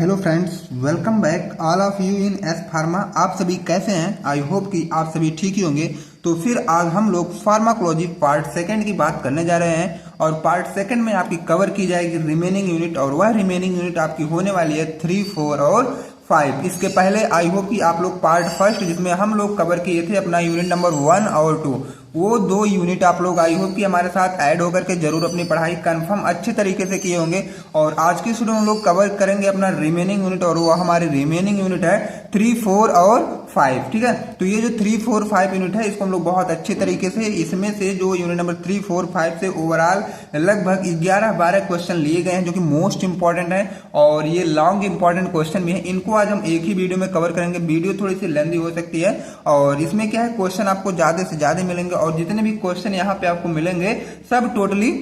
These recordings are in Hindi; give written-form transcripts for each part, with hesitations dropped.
Hello friends, welcome back all of you in S pharma. आप सभी कैसे हैं? आई होप कि आप सभी ठीक ही होंगे। तो फिर आज हम लोग फार्माकोलॉजी पार्ट सेकंड की बात करने जा रहे हैं और पार्ट सेकंड में आपकी कवर की जाएगी रिमेनिंग यूनिट और वह रिमेनिंग यूनिट आपकी होने वाली है 3, 4 और 5। इसके पहले आई होप कि आप लोग पार्ट फर्स्ट जिसमें हम लोग कवर किए थे अपना यूनिट नंबर 1 और 2, वो 2 यूनिट आप लोग आई होप कि हमारे साथ ऐड होकर के जरूर अपनी पढ़ाई कंफर्म अच्छे तरीके से किए होंगे। और आज की वीडियो में हम लोग कवर करेंगे अपना रिमेनिंग यूनिट और वो हमारी रिमेनिंग यूनिट है 3, 4 और 5। ठीक है, तो ये जो 3, 4, 5 यूनिट है इसको हम लोग बहुत अच्छे तरीके से इसमें से जो यूनिट नंबर 3, 4, 5 से ओवरऑल लगभग 11-12 क्वेश्चन लिए गए हैं जो कि मोस्ट इंपॉर्टेंट है और ये लॉन्ग इंपॉर्टेंट क्वेश्चन भी है। इनको आज हम एक ही वीडियो में कवर करेंगे। वीडियो थोड़ी सी लेंथी हो सकती है और इसमें क्या है, क्वेश्चन आपको ज्यादा से ज्यादा मिलेंगे और जितने भी क्वेश्चन यहाँ पे आपको मिलेंगे सब टोटली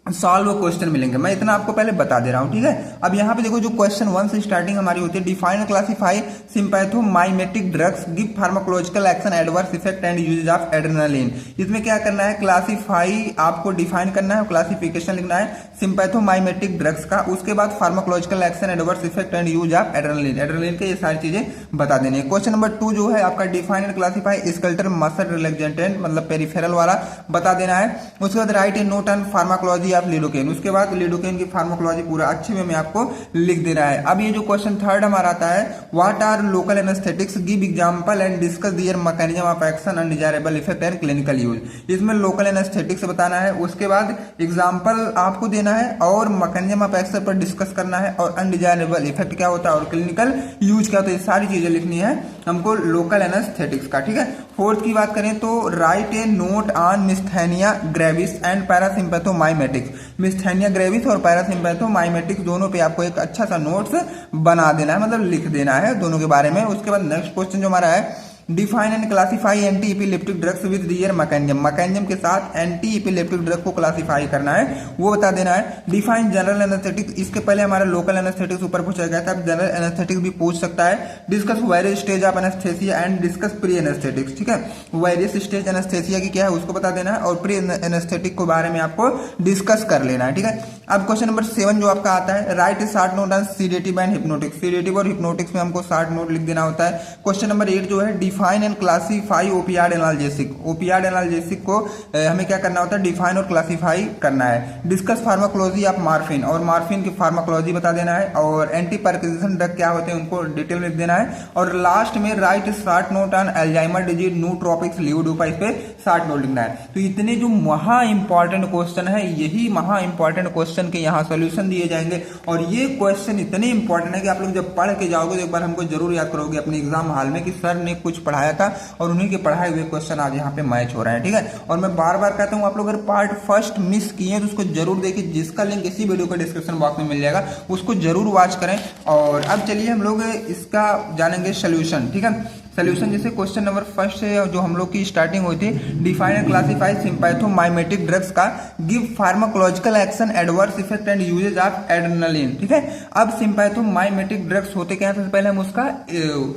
सॉल्व क्वेश्चन मिलेंगे। मैं इतना आपको पहले बता दे रहा हूं, ठीक है। अब यहाँ पे देखो जो क्वेश्चन 1 से स्टार्टिंग हमारी होती है, define and classify sympathomimetic drugs, give pharmacological action, adverse effect and usages of adrenaline. इसमें क्या करना है, क्लासिफाई आपको डिफाइन करना है, क्लासिफिकेशन लिखना है सिंपैथोमाइमेटिक ड्रग्स का, उसके बाद pharmacological action, adverse effect and use of adrenaline. Adrenaline के ये सारी चीजें बता देनी है। क्वेश्चन नंबर 2 जो है आपका define and classify skeletal muscle relaxant मतलब पेरिफेरल वाला बता देना है। उसके बाद right a note on pharmacology of lidocaine, उसके बाद लिडोकेन की फार्माकोलॉजी पूरा अच्छे में आपको लिख देना है। अब ये जो क्वेश्चन 3 हमारा आता है, what are local anaesthetics, give example and discuss their mechanism of action, undesirable effect and clinical use. इसमें लोकल एनेस्थेटिक्स बताना है, उसके बाद एग्जांपल आपको देना है और मैकेनिज्म ऑफ एक्शन पर डिस्कस करना है और अनडिजायरेबल इफेक्ट क्या होता है और क्लिनिकल यूज क्या होता है, ये सारी चीजें लिखनी है हमको लोकल एनेस्थेटिक्स का। ठीक है, 4th की बात करें तो write a note on myasthenia gravis and parasympathomimetics. Myasthenia gravis और पैरासिम्पैथोमाइमेटिक्स दोनों पे आपको एक अच्छा सा नोट्स बना देना है, मतलब लिख देना है दोनों के बारे में। उसके बाद नेक्स्ट क्वेश्चन जो हमारा है, define and classify anti epileptic drugs with their mechanism. Mechanism के साथ एंटी इपिलेप्टिक ड्रग को क्लासिफाई करना है, वो बता देना है। डिफाइन जनरल एनेस्थेटिक्स, इसके पहले हमारा लोकल एनेस्थेटिक्स ऊपर पूछा गया था, अब जनरल एनेस्थेटिक्स भी पूछ सकता है। Discuss various stage of anaesthesia and discuss pre anaesthetics. ठीक है, वेरियस स्टेज एनेस्थेसिया की क्या है उसको बता देना है और प्री एनेस्थेटिक के बारे में आपको डिस्कस कर लेना है। ठीक है, अब क्वेश्चन नंबर 7 जो आपका आता है, right A short note on sedative and hypnotics. Sedative और हिप्नोटिक्स में हमको शॉर्ट नोट लिख देना होता है। क्वेश्चन नंबर 8 जो है, define and classify opioid analgesic. Opioid analgesic को हमें क्या करना होता है, डिफाइन और क्लासिफाई करना है। डिस्कस फार्माकोलॉजी ऑफ मार्फिन, और मार्फिन की फार्माकोलॉजी बता देना है और एंटी पार्किंसन ड्रग क्या होते हैं उनको डिटेल में लिख देना है। और लास्ट में right short note on Alzheimer disease, nootropics, levodopa, इस पे शॉर्ट नोट लिखना है। तो इतने जो महा इंपॉर्टेंट क्वेश्चन है, यही महा इंपॉर्टेंट क्वेश्चन के यहाँ सोल्यूशन दिए जाएंगे और ये क्वेश्चन इतने इंपॉर्टेंट है कि आप लोग जब पढ़ के जाओगे तो एक बार हमको जरूर याद करोगे अपने एग्जाम हॉल में कि सर ने कुछ पढ़ाया था और उन्हीं के पढ़ाए हुए क्वेश्चन आज यहाँ पे मैच हो रहे हैं। ठीक है, और मैं बार बार कहता हूँ आप लोग अगर पार्ट फर्स्ट मिस किए तो उसको जरूर देखिए, जिसका लिंक इसी वीडियो के डिस्क्रिप्शन बॉक्स में मिल जाएगा, उसको जरूर वॉच करें। और अब चलिए हम लोग इसका जानेंगे सोल्यूशन। ठीक है, सोल्यूशन जैसे क्वेश्चन नंबर फर्स्ट से जो हम लोग की स्टार्टिंग हुई थी, define and classify sympathomimetic drugs का, give pharmacological action, adverse effect and usages of adrenaline. ठीक है, अब सिंपैथोमाइमेटिक ड्रग्स होते क्या है, सबसे पहले हम उसका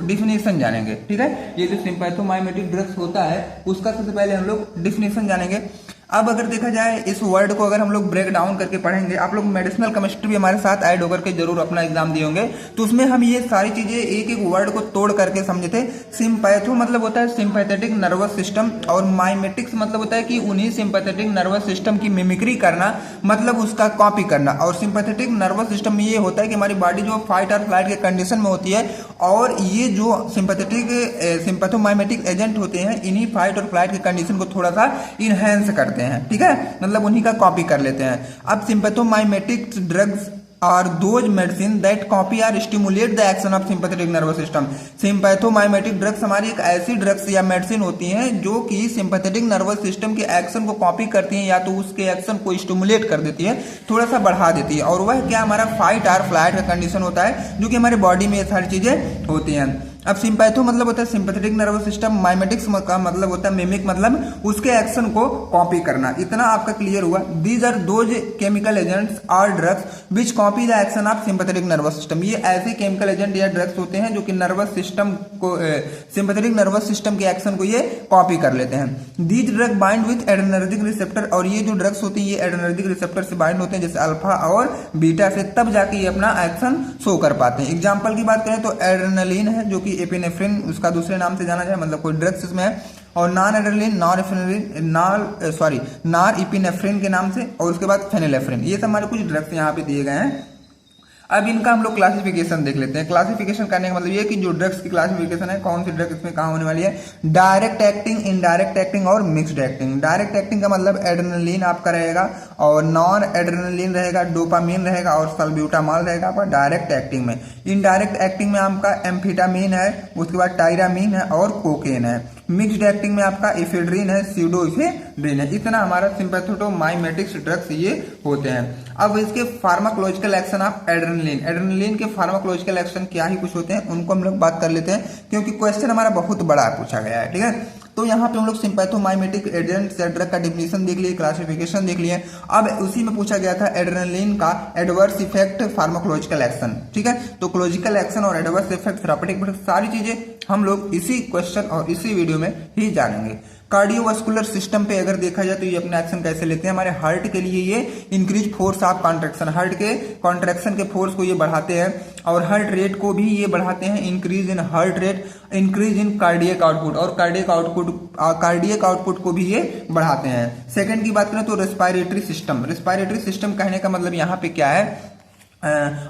डिफिनेशन जानेंगे। ठीक है, ये जो सिंपैथोमाइमेटिक ड्रग्स होता है उसका सबसे पहले हम लोग डिफिनेशन जानेंगे। अब अगर देखा जाए इस वर्ड को अगर हम लोग ब्रेक डाउन करके पढ़ेंगे, आप लोग मेडिसिनल केमिस्ट्री भी हमारे साथ ऐड होकर के जरूर अपना एग्जाम दिए होंगे, तो उसमें हम ये सारी चीजें एक एक वर्ड को तोड़ करके समझे थे। सिंपैथो मतलब होता है सिंपैथेटिक नर्वस सिस्टम और माइमेटिक्स मतलब होता है कि उन्हीं सिंपैथेटिक नर्वस सिस्टम की मिमिक्री करना, मतलब उसका कॉपी करना। और सिंपैथेटिक नर्वस सिस्टम में ये होता है कि हमारी बॉडी जो फाइट और फ्लाइट के कंडीशन में होती है और ये जो सिंपैथोमाइमेटिक एजेंट होते हैं इन्हीं फाइट और फ्लाइट के कंडीशन को थोड़ा सा इनहेंस करते हैं। ठीक है, मतलब उन्हीं का कॉपी कर लेते हैं। अब sympathomimetic drugs are those medicine that copy or stimulate the action of sympathetic nervous system. Sympathomimetic drugs हमारी एक ऐसी ड्रग्स या मेडिसिन होती हैं जो कि सिंपैथेटिक नर्वस सिस्टम के एक्शन को कॉपी करती हैं या तो उसके एक्शन को स्टिमुलेट कर देती है, थोड़ा सा बढ़ा देती है। और वह क्या हमारा फाइट और फ्लाइट का कंडीशन होता है जो कि हमारे बॉडी में ये सारी चीजें होती हैं। अब सिंपैथो मतलब होता है सिंपैथेटिक नर्वस सिस्टम, माइमेटिक्स का मतलब होता है मिमिक, मतलब उसके एक्शन को कॉपी करना। इतना आपका क्लियर हुआ। These are those chemical agents or drugs which copy the action of sympathetic nervous system. ये ऐसे केमिकल एजेंट या ड्रग्स होते हैं जो कि नर्वस सिस्टम को सिंपैथेटिक नर्वस सिस्टम के एक्शन को ये कॉपी कर लेते हैं। These drug bind with adrenergic receptor, और ये जो ड्रग्स होती हैं ये एड्रेनर्जिक रिसेप्टर से बाइंड होते हैं जैसे अल्फा और बीटा से, तब जाके ये अपना एक्शन शो कर पाते हैं। एग्जाम्पल की बात करें तो एड्रेनलिन है जो कि एपिनेफ्रिन उसका दूसरे नाम से जाना जाए, मतलब कोई ड्रग्स इसमें है, और नॉन एड्रेनलिन नॉर इपिनेफ्रिन के नाम से, और उसके बाद फेनिलेफ्रिन। ये सब हमारे कुछ ड्रग्स यहाँ पे दिए गए हैं। अब इनका हम लोग क्लासिफिकेशन देख लेते हैं। क्लासिफिकेशन करने का मतलब ये कि जो ड्रग्स की क्लासिफिकेशन है, कौन सी ड्रग इसमें कहाँ होने वाली है, डायरेक्ट एक्टिंग, इनडायरेक्ट एक्टिंग और मिक्स्ड एक्टिंग। डायरेक्ट एक्टिंग का मतलब एड्रेनलिन आपका रहेगा, और नॉन एड्रेनलिन रहेगा, डोपामिन रहेगा और सल्ब्यूटामॉल रहेगा आपका डायरेक्ट एक्टिंग में। इनडायरेक्ट एक्टिंग में आपका एम्फेटामिन है, उसके बाद टायरामिन है और कोकेन है। मिक्स्ड एक्टिंग में आपका इफेड्रिन है, स्यूडोइफेड्रिन है। इतना हमारा सिंपैथोमाइमेटिक्स ड्रग्स ये होते हैं। अब इसके pharmacological action of adrenaline, adrenaline के फार्माकोलॉजिकल एक्शन क्या ही कुछ होते हैं उनको हम लोग बात कर लेते हैं, क्योंकि क्वेश्चन हमारा बहुत बड़ा पूछा गया है। ठीक है, तो यहाँ पे हम लोग सिंपैथोमाइमेटिक एजेंट या ड्रग का डिफिनेशन देख लिए, क्लासिफिकेशन देख लिए। अब उसी में पूछा गया था एड्रेनलिन का एडवर्स इफेक्ट, फार्माकोलॉजिकल एक्शन। ठीक है, तो कोलॉजिकल एक्शन और एडवर्स इफेक्ट, थेरापेटिक इफेक्ट, सारी चीजें हम लोग इसी क्वेश्चन और इसी वीडियो में ही जानेंगे। कार्डियोवास्कुलर सिस्टम पे अगर देखा जाए तो ये अपना एक्शन कैसे लेते हैं, हमारे हार्ट के लिए ये increase force of contraction, heart के कॉन्ट्रैक्शन के फोर्स को ये बढ़ाते हैं, और हार्ट रेट को भी ये बढ़ाते हैं। Increase in heart rate, increase in cardiac output, और कार्डियक आउटपुट को भी ये बढ़ाते हैं। सेकंड की बात करें तो रेस्पिरेटरी सिस्टम, रेस्पिरेटरी सिस्टम कहने का मतलब यहाँ पे क्या है,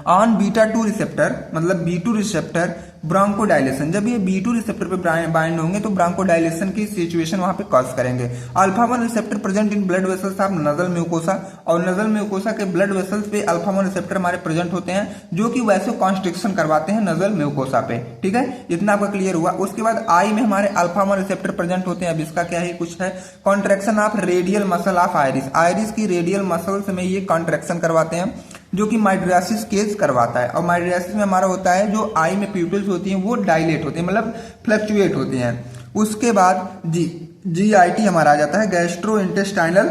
ऑन बीटा 2 रिसेप्टर, मतलब B2 रिसेप्टर ब्रांकोडाइलेशन, जब ये B2 रिसेप्टर पे बाइंड होंगे तो ब्रांकोडाइलेशन की सिचुएशन वहां पे कॉज करेंगे। Alpha 1 receptor present in blood vessels of nasal mucosa, और नजल म्यूकोसा के ब्लड वेसल्स पे अल्फा 1 रिसेप्टर हमारे प्रेजेंट होते हैं जो कि वैसे कॉन्स्ट्रिक्शन करवाते हैं नजल म्यूकोसा पे। ठीक है, इतना आपका क्लियर हुआ। उसके बाद आई में हमारे अल्फा 1 रिसेप्टर प्रेजेंट होते हैं। अब इसका क्या ही कुछ है, contraction of radial muscle of iris, iris की रेडियल मसल्स में ये कॉन्ट्रैक्शन करवाते हैं जो कि माइड्रासिस केस करवाता है। और माइड्रासिस में हमारा होता है जो आई में प्यूपिल्स होती हैं वो डायलेट होती हैं, मतलब फ्लक्चुएट होती हैं। उसके बाद GIT हमारा आ जाता है, गैस्ट्रो इंटेस्टाइनल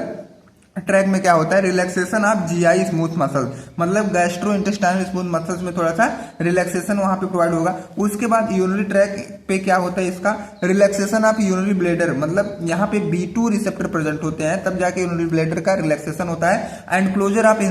ट्रैक में क्या होता है, relaxation of GI smooth muscle, मतलब गैस्ट्रो इंटेस्टाइनल स्मूथ मसल्स में थोड़ा सा रिलैक्सेशन वहां पे प्रोवाइड होगा। उसके बाद यूरिनरी ट्रैक पे क्या होता है, इसका रिलैक्सेशन ऑफ यूरिनरी ब्लैडर, मतलब यहाँ पे B2 रिसेप्टर प्रेजेंट होते हैं तब जाके यूरिनरी ब्लैडर का रिलैक्सेशन होता है। एंड क्लोजर ऑफ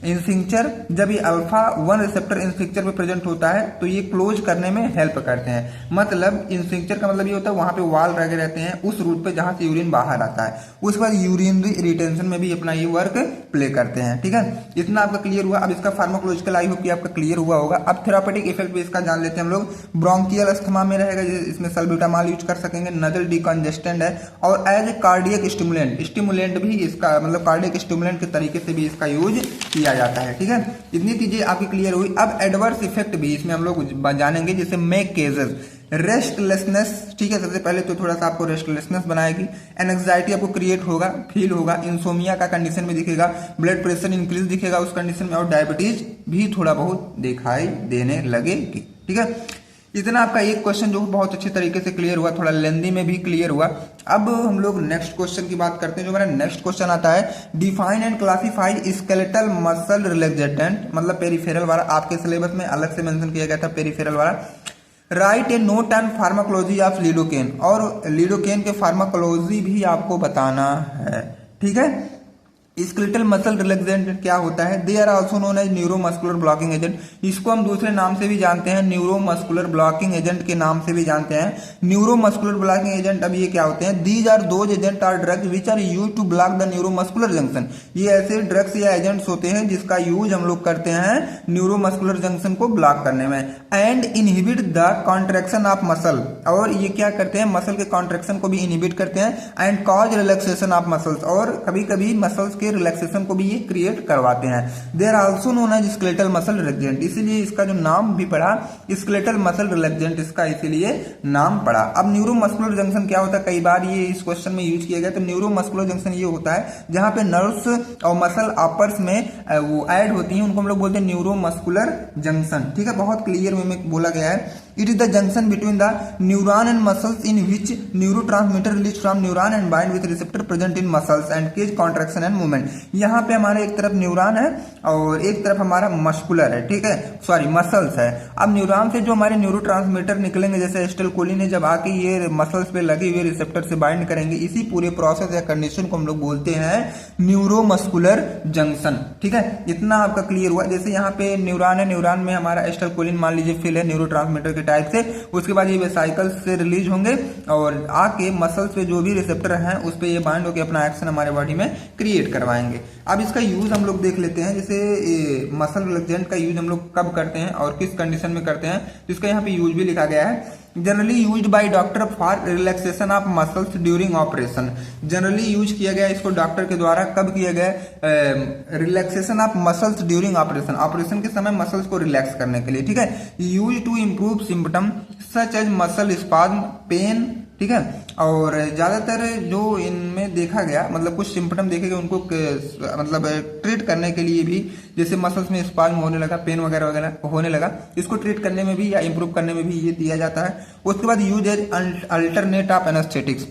इंफिक्चर, जब ये अल्फा 1 रिसेप्टर इंफिक्चर पे प्रेजेंट होता है तो ये क्लोज करने में हेल्प करते हैं। मतलब इंफिक्चर का मतलब ये होता है वहां पे वाल लगे रहते हैं उस रूट पे जहां से यूरिन बाहर आता है। उसके बाद यूरिनरी रिटेंशन में भी अपना ये वर्क प्ले करते हैं। ठीक है, इतना आपका क्लियर हुआ। अब इसका फार्माकोलॉजिकल आई होप कि आपका क्लियर हुआ होगा। अब थेरापेटिक इफेक्ट भी इसका जान लेते हैं हम लोग। ब्रोंकियल अस्थमा में रहेगा, इसमें सल्ब्यूटामॉल यूज कर सकेंगे, नजल डिकंजेस्टेंट है, और एज ए कार्डियक स्टिमुलेंट भी इसका, मतलब कार्डियक स्टिमुलेंट के तरीके से भी इसका यूज किया जाता है। ठीक है, इतनी चीजें आपकी क्लियर हुई। अब एडवर्स इफेक्ट भी इसमें हम लोग जानेंगे, जैसे मेक केजेस, रेस्टलेसनेस। ठीक है, सबसे पहले तो थोड़ा सा आपको रेस्टलेसनेस बनाएगी, एंजाइटी आपको क्रिएट होगा, फील होगा, इंसोमिया का कंडीशन में दिखेगा, ब्लड प्रेशर इंक्रीज दिखेगा उस कंडीशन में, और डायबिटीज भी थोड़ा बहुत दिखाई देने लगेगी। ठीक है, इतना आपका एक क्वेश्चन जो बहुत अच्छे तरीके से क्लियर हुआ, थोड़ा लेंदी में भी क्लियर हुआ। अब हम लोग नेक्स्ट क्वेश्चन की बात करते हैं। जो हमारा नेक्स्ट क्वेश्चन आता है, define and classify skeletal muscle relaxant, मतलब पेरिफेरल वाला, आपके सिलेबस में अलग से मेंशन किया गया था पेरिफेरल वाला। Right a note on pharmacology of lidocaine, और लिडोकेन के फार्माकोलॉजी भी आपको बताना है। ठीक है, स्केलेटल मसल रिलैक्सेंट क्या होता है, they are also known as neuromuscular blocking agent, इसको हम दूसरे नाम से भी जानते हैं, न्यूरोमस्कुलर ब्लॉकिंग एजेंट के नाम से भी जानते हैं। न्यूरोमस्कुलर ब्लॉकिंग एजेंट, अब ये क्या होते हैं, these are those agent or drugs which are use to block the neuromuscular junction, ये ऐसे ड्रग्स या एजेंट्स होते हैं जिसका यूज हम लोग करते हैं न्यूरोमस्कुलर जंक्शन को ब्लॉक करने में। And inhibit the contraction of muscle, और ये क्या करते हैं, मसल के कॉन्ट्रैक्शन को भी इनहिबिट करते हैं। And cause relaxation of muscles, और कभी कभी मसल्स के के रिलैक्सेशन को भी ये क्रिएट करवाते हैं। They are also known as skeletal muscle relaxant, इसीलिए इसका जो नाम भी पड़ा स्केलेटल मसल रिलैक्सेंट, इसका इसीलिए नाम पड़ा। अब न्यूरोमस्कुलर जंक्शन क्या होता है, कई बार ये इस क्वेश्चन में यूज किया गया। तो न्यूरोमस्कुलर जंक्शन ये होता है जहां पे नर्व्स और मसल आपस में वो ऐड होती हैं, उनको हम लोग बोलते हैं न्यूरोमस्कुलर जंक्शन। ठीक है, बहुत क्लियर वे में बोला गया है। It is the junction between the neuron and muscles in which neurotransmitter release from neuron and bind with receptor present in muscles and cause contraction and movement. यहाँ पे हमारे एक तरफ न्यूरॉन है और एक तरफ हमारा मस्कुलर है, ठीक है, सॉरी मसल्स है। अब न्यूरॉन से जो हमारे न्यूरोट्रांसमीटर निकलेंगे, जैसे एसिटाइलकोलिन है, जब आके ये मसल्स पे लगे हुए रिसेप्टर से बाइंड करेंगे, इसी पूरे प्रोसेस या कंडीशन को हम लोग बोलते हैं न्यूरोमस्कुलर जंक्शन। ठीक है, इतना आपका क्लियर हुआ। जैसे यहाँ पे न्यूरॉन है, न्यूरॉन में हमारा एसिटाइलकोलिन मान लीजिए फिल है न्यूरोट्रांसमीटर के टाइप से, उसके बाद ये वेसाइकल से रिलीज होंगे और आके मसल्स पे जो भी रिसेप्टर हैं उस पे ये बाइंड होकर अपना एक्शन हमारे बॉडी में क्रिएट करवाएंगे। अब इसका यूज हम लोग देख लेते हैं। जैसे मसल रिलैक्सेंट का यूज हम लोग कब करते हैं और किस कंडीशन में करते हैं, जिसका यहाँ पे यूज भी लिखा गया है। Generally used by doctor for relaxation of muscles during operation. Generally use किया गया इसको डॉक्टर के द्वारा, कब किया गया, relaxation of muscles during operation, operation के समय मसल्स को रिलैक्स करने के लिए। ठीक है, use to improve symptom such as muscle spasm, pain. ठीक है, और ज्यादातर जो इनमें देखा गया, मतलब कुछ सिम्पटम देखे गए उनको मतलब ट्रीट करने के लिए भी, जैसे मसल्स में स्पाज्म होने लगा, पेन वगैरह वगैरह होने लगा, इसको ट्रीट करने में भी या इंप्रूव करने में भी ये दिया जाता है। उसके बाद use as alternate of anaesthetics,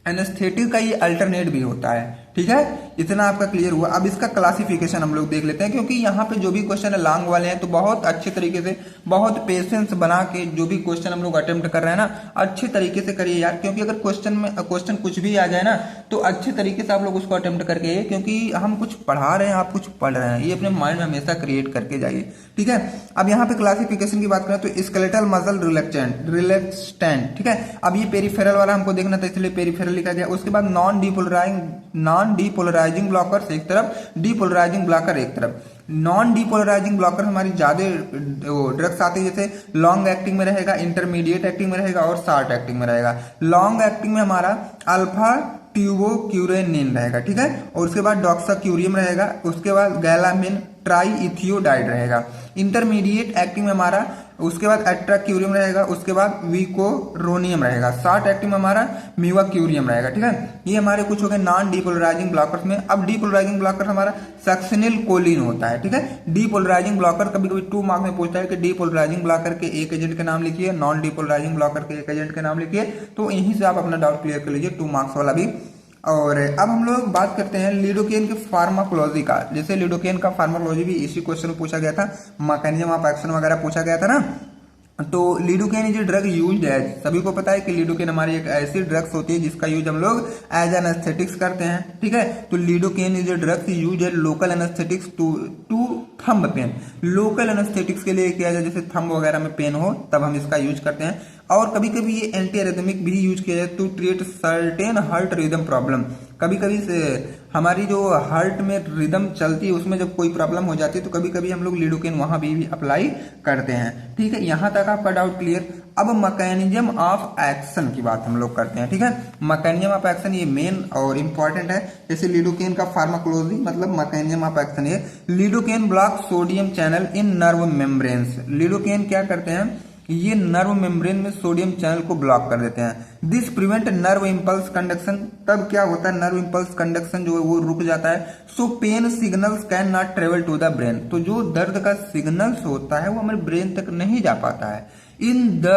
anaesthetic का ये अल्टरनेट भी होता है। ठीक है, इतना आपका क्लियर हुआ। अब इसका क्लासिफिकेशन हम लोग देख लेते हैं, क्योंकि यहाँ पे जो भी क्वेश्चन है लॉन्ग वाले हैं, तो बहुत अच्छे तरीके से, बहुत पेशेंस बना के जो भी क्वेश्चन हम लोग अटेम्प्ट कर रहे हैं ना, अच्छे तरीके से करिए यार, क्योंकि अगर क्वेश्चन कुछ भी आ जाए ना, तो अच्छे तरीके से आप लोग उसको अटेम्प्ट करके, क्योंकि हम कुछ पढ़ा रहे हैं, आप कुछ पढ़ रहे हैं, ये अपने माइंड में हमेशा क्रिएट करके जाइए। ठीक है, अब यहाँ पे क्लासिफिकेशन की बात करें तो स्केलेटल मसल रिलैक्सेंट। ठीक है, अब ये पेरिफेरल वाला हमको देखना था, इसलिए पेरिफेरल लिखा गया। उसके बाद नॉन डीपोलराइजिंग ब्लॉकर एक तरफ, डीपोलराइजिंग ब्लॉकर एक तरफ। नॉन डीपोलराइजिंग ब्लॉकर हमारी ज्यादा ड्रग्स आते हैं, जैसे लॉन्ग एक्टिंग में रहेगा, इंटरमीडिएट एक्टिंग में रहेगा और शॉर्ट एक्टिंग में रहेगा। लॉन्ग एक्टिंग में हमारा अल्फा ट्यूबोक्यूरेनिन रहेगा। ठीक है, और उसके बाद डॉक्साक्यूरियम रहेगा, उसके बाद गैलामिन ट्राईइथियोडाइड रहेगा। इंटरमीडिएट एक्टिंग में हमारा उसके बाद एट्राक्यूरियम रहेगा, उसके बाद विकोरोनियम रहेगा। शॉर्ट एक्टिंग में हमारा मीवाक्यूरियम रहेगा। ठीक है, ये हमारे कुछ हो गए नॉन डीपोलराइजिंग ब्लॉकर्स में। अब डीपोलराइजिंग ब्लॉकर हमारा सक्सिनिलकोलिन होता है। ठीक है, डीपोलराइजिंग ब्लॉकर कभी कभी 2 मार्क्स में पूछता है कि डीपोलराइजिंग ब्लॉकर के एक एजेंट के नाम लिखिए, नॉन डीपोलराइजिंग ब्लॉकर के एक एजेंट के नाम लिखिए, तो यहीं से आप अपना डाउट क्लियर कर लीजिए, 2 मार्क्स वाला भी। और अब हम लोग बात करते हैं लिडोकेन के फार्माकोलॉजी का। जैसे लिडोकेन का फार्माकोलॉजी भी इसी क्वेश्चन में पूछा गया था, मैकेनिज्म ऑफ एक्शन वगैरह पूछा गया था ना। तो lidocaine is drug used as, सभी को पता है कि लिडोकेन हमारी एक ऐसी ड्रग्स होती है जिसका यूज हम लोग एज एनेस्थेटिक्स करते हैं। ठीक है, तो lidocaine is drugs use as local anaesthetics to thumb pain. Local anaesthetics के लिए किया जाए, जैसे थंब वगैरह में पेन हो तब हम इसका यूज करते हैं। और कभी कभी ये एंटी एरिथमिक भी यूज किया जाए to treat certain heart rhythm problem. कभी कभी हमारी जो हार्ट में रिदम चलती है उसमें जब कोई प्रॉब्लम हो जाती है, तो कभी कभी हम लोग लिडोकेन वहां भी अप्लाई करते हैं। ठीक है, यहां तक आपका डाउट क्लियर। अब मैकेनिज्म ऑफ एक्शन की बात हम लोग करते हैं। ठीक है, मैकेनिज्म ऑफ एक्शन ये मेन और इंपॉर्टेंट है। जैसे लिडोकेन का फार्माकोलॉजी मतलब मैकेनिज्म ऑफ एक्शन है, lidocaine block sodium channel in nerve membranes. Lidocaine क्या करते हैं, ये नर्व मेम्ब्रेन में सोडियम चैनल को ब्लॉक कर देते हैं। This prevent nerve impulse conduction. तब क्या होता है, नर्व इंपल्स कंडक्शन जो है वो रुक जाता है। So pain signals can not travel to the brain. तो जो दर्द का सिग्नल्स होता है वो हमारे ब्रेन तक नहीं जा पाता है। इन द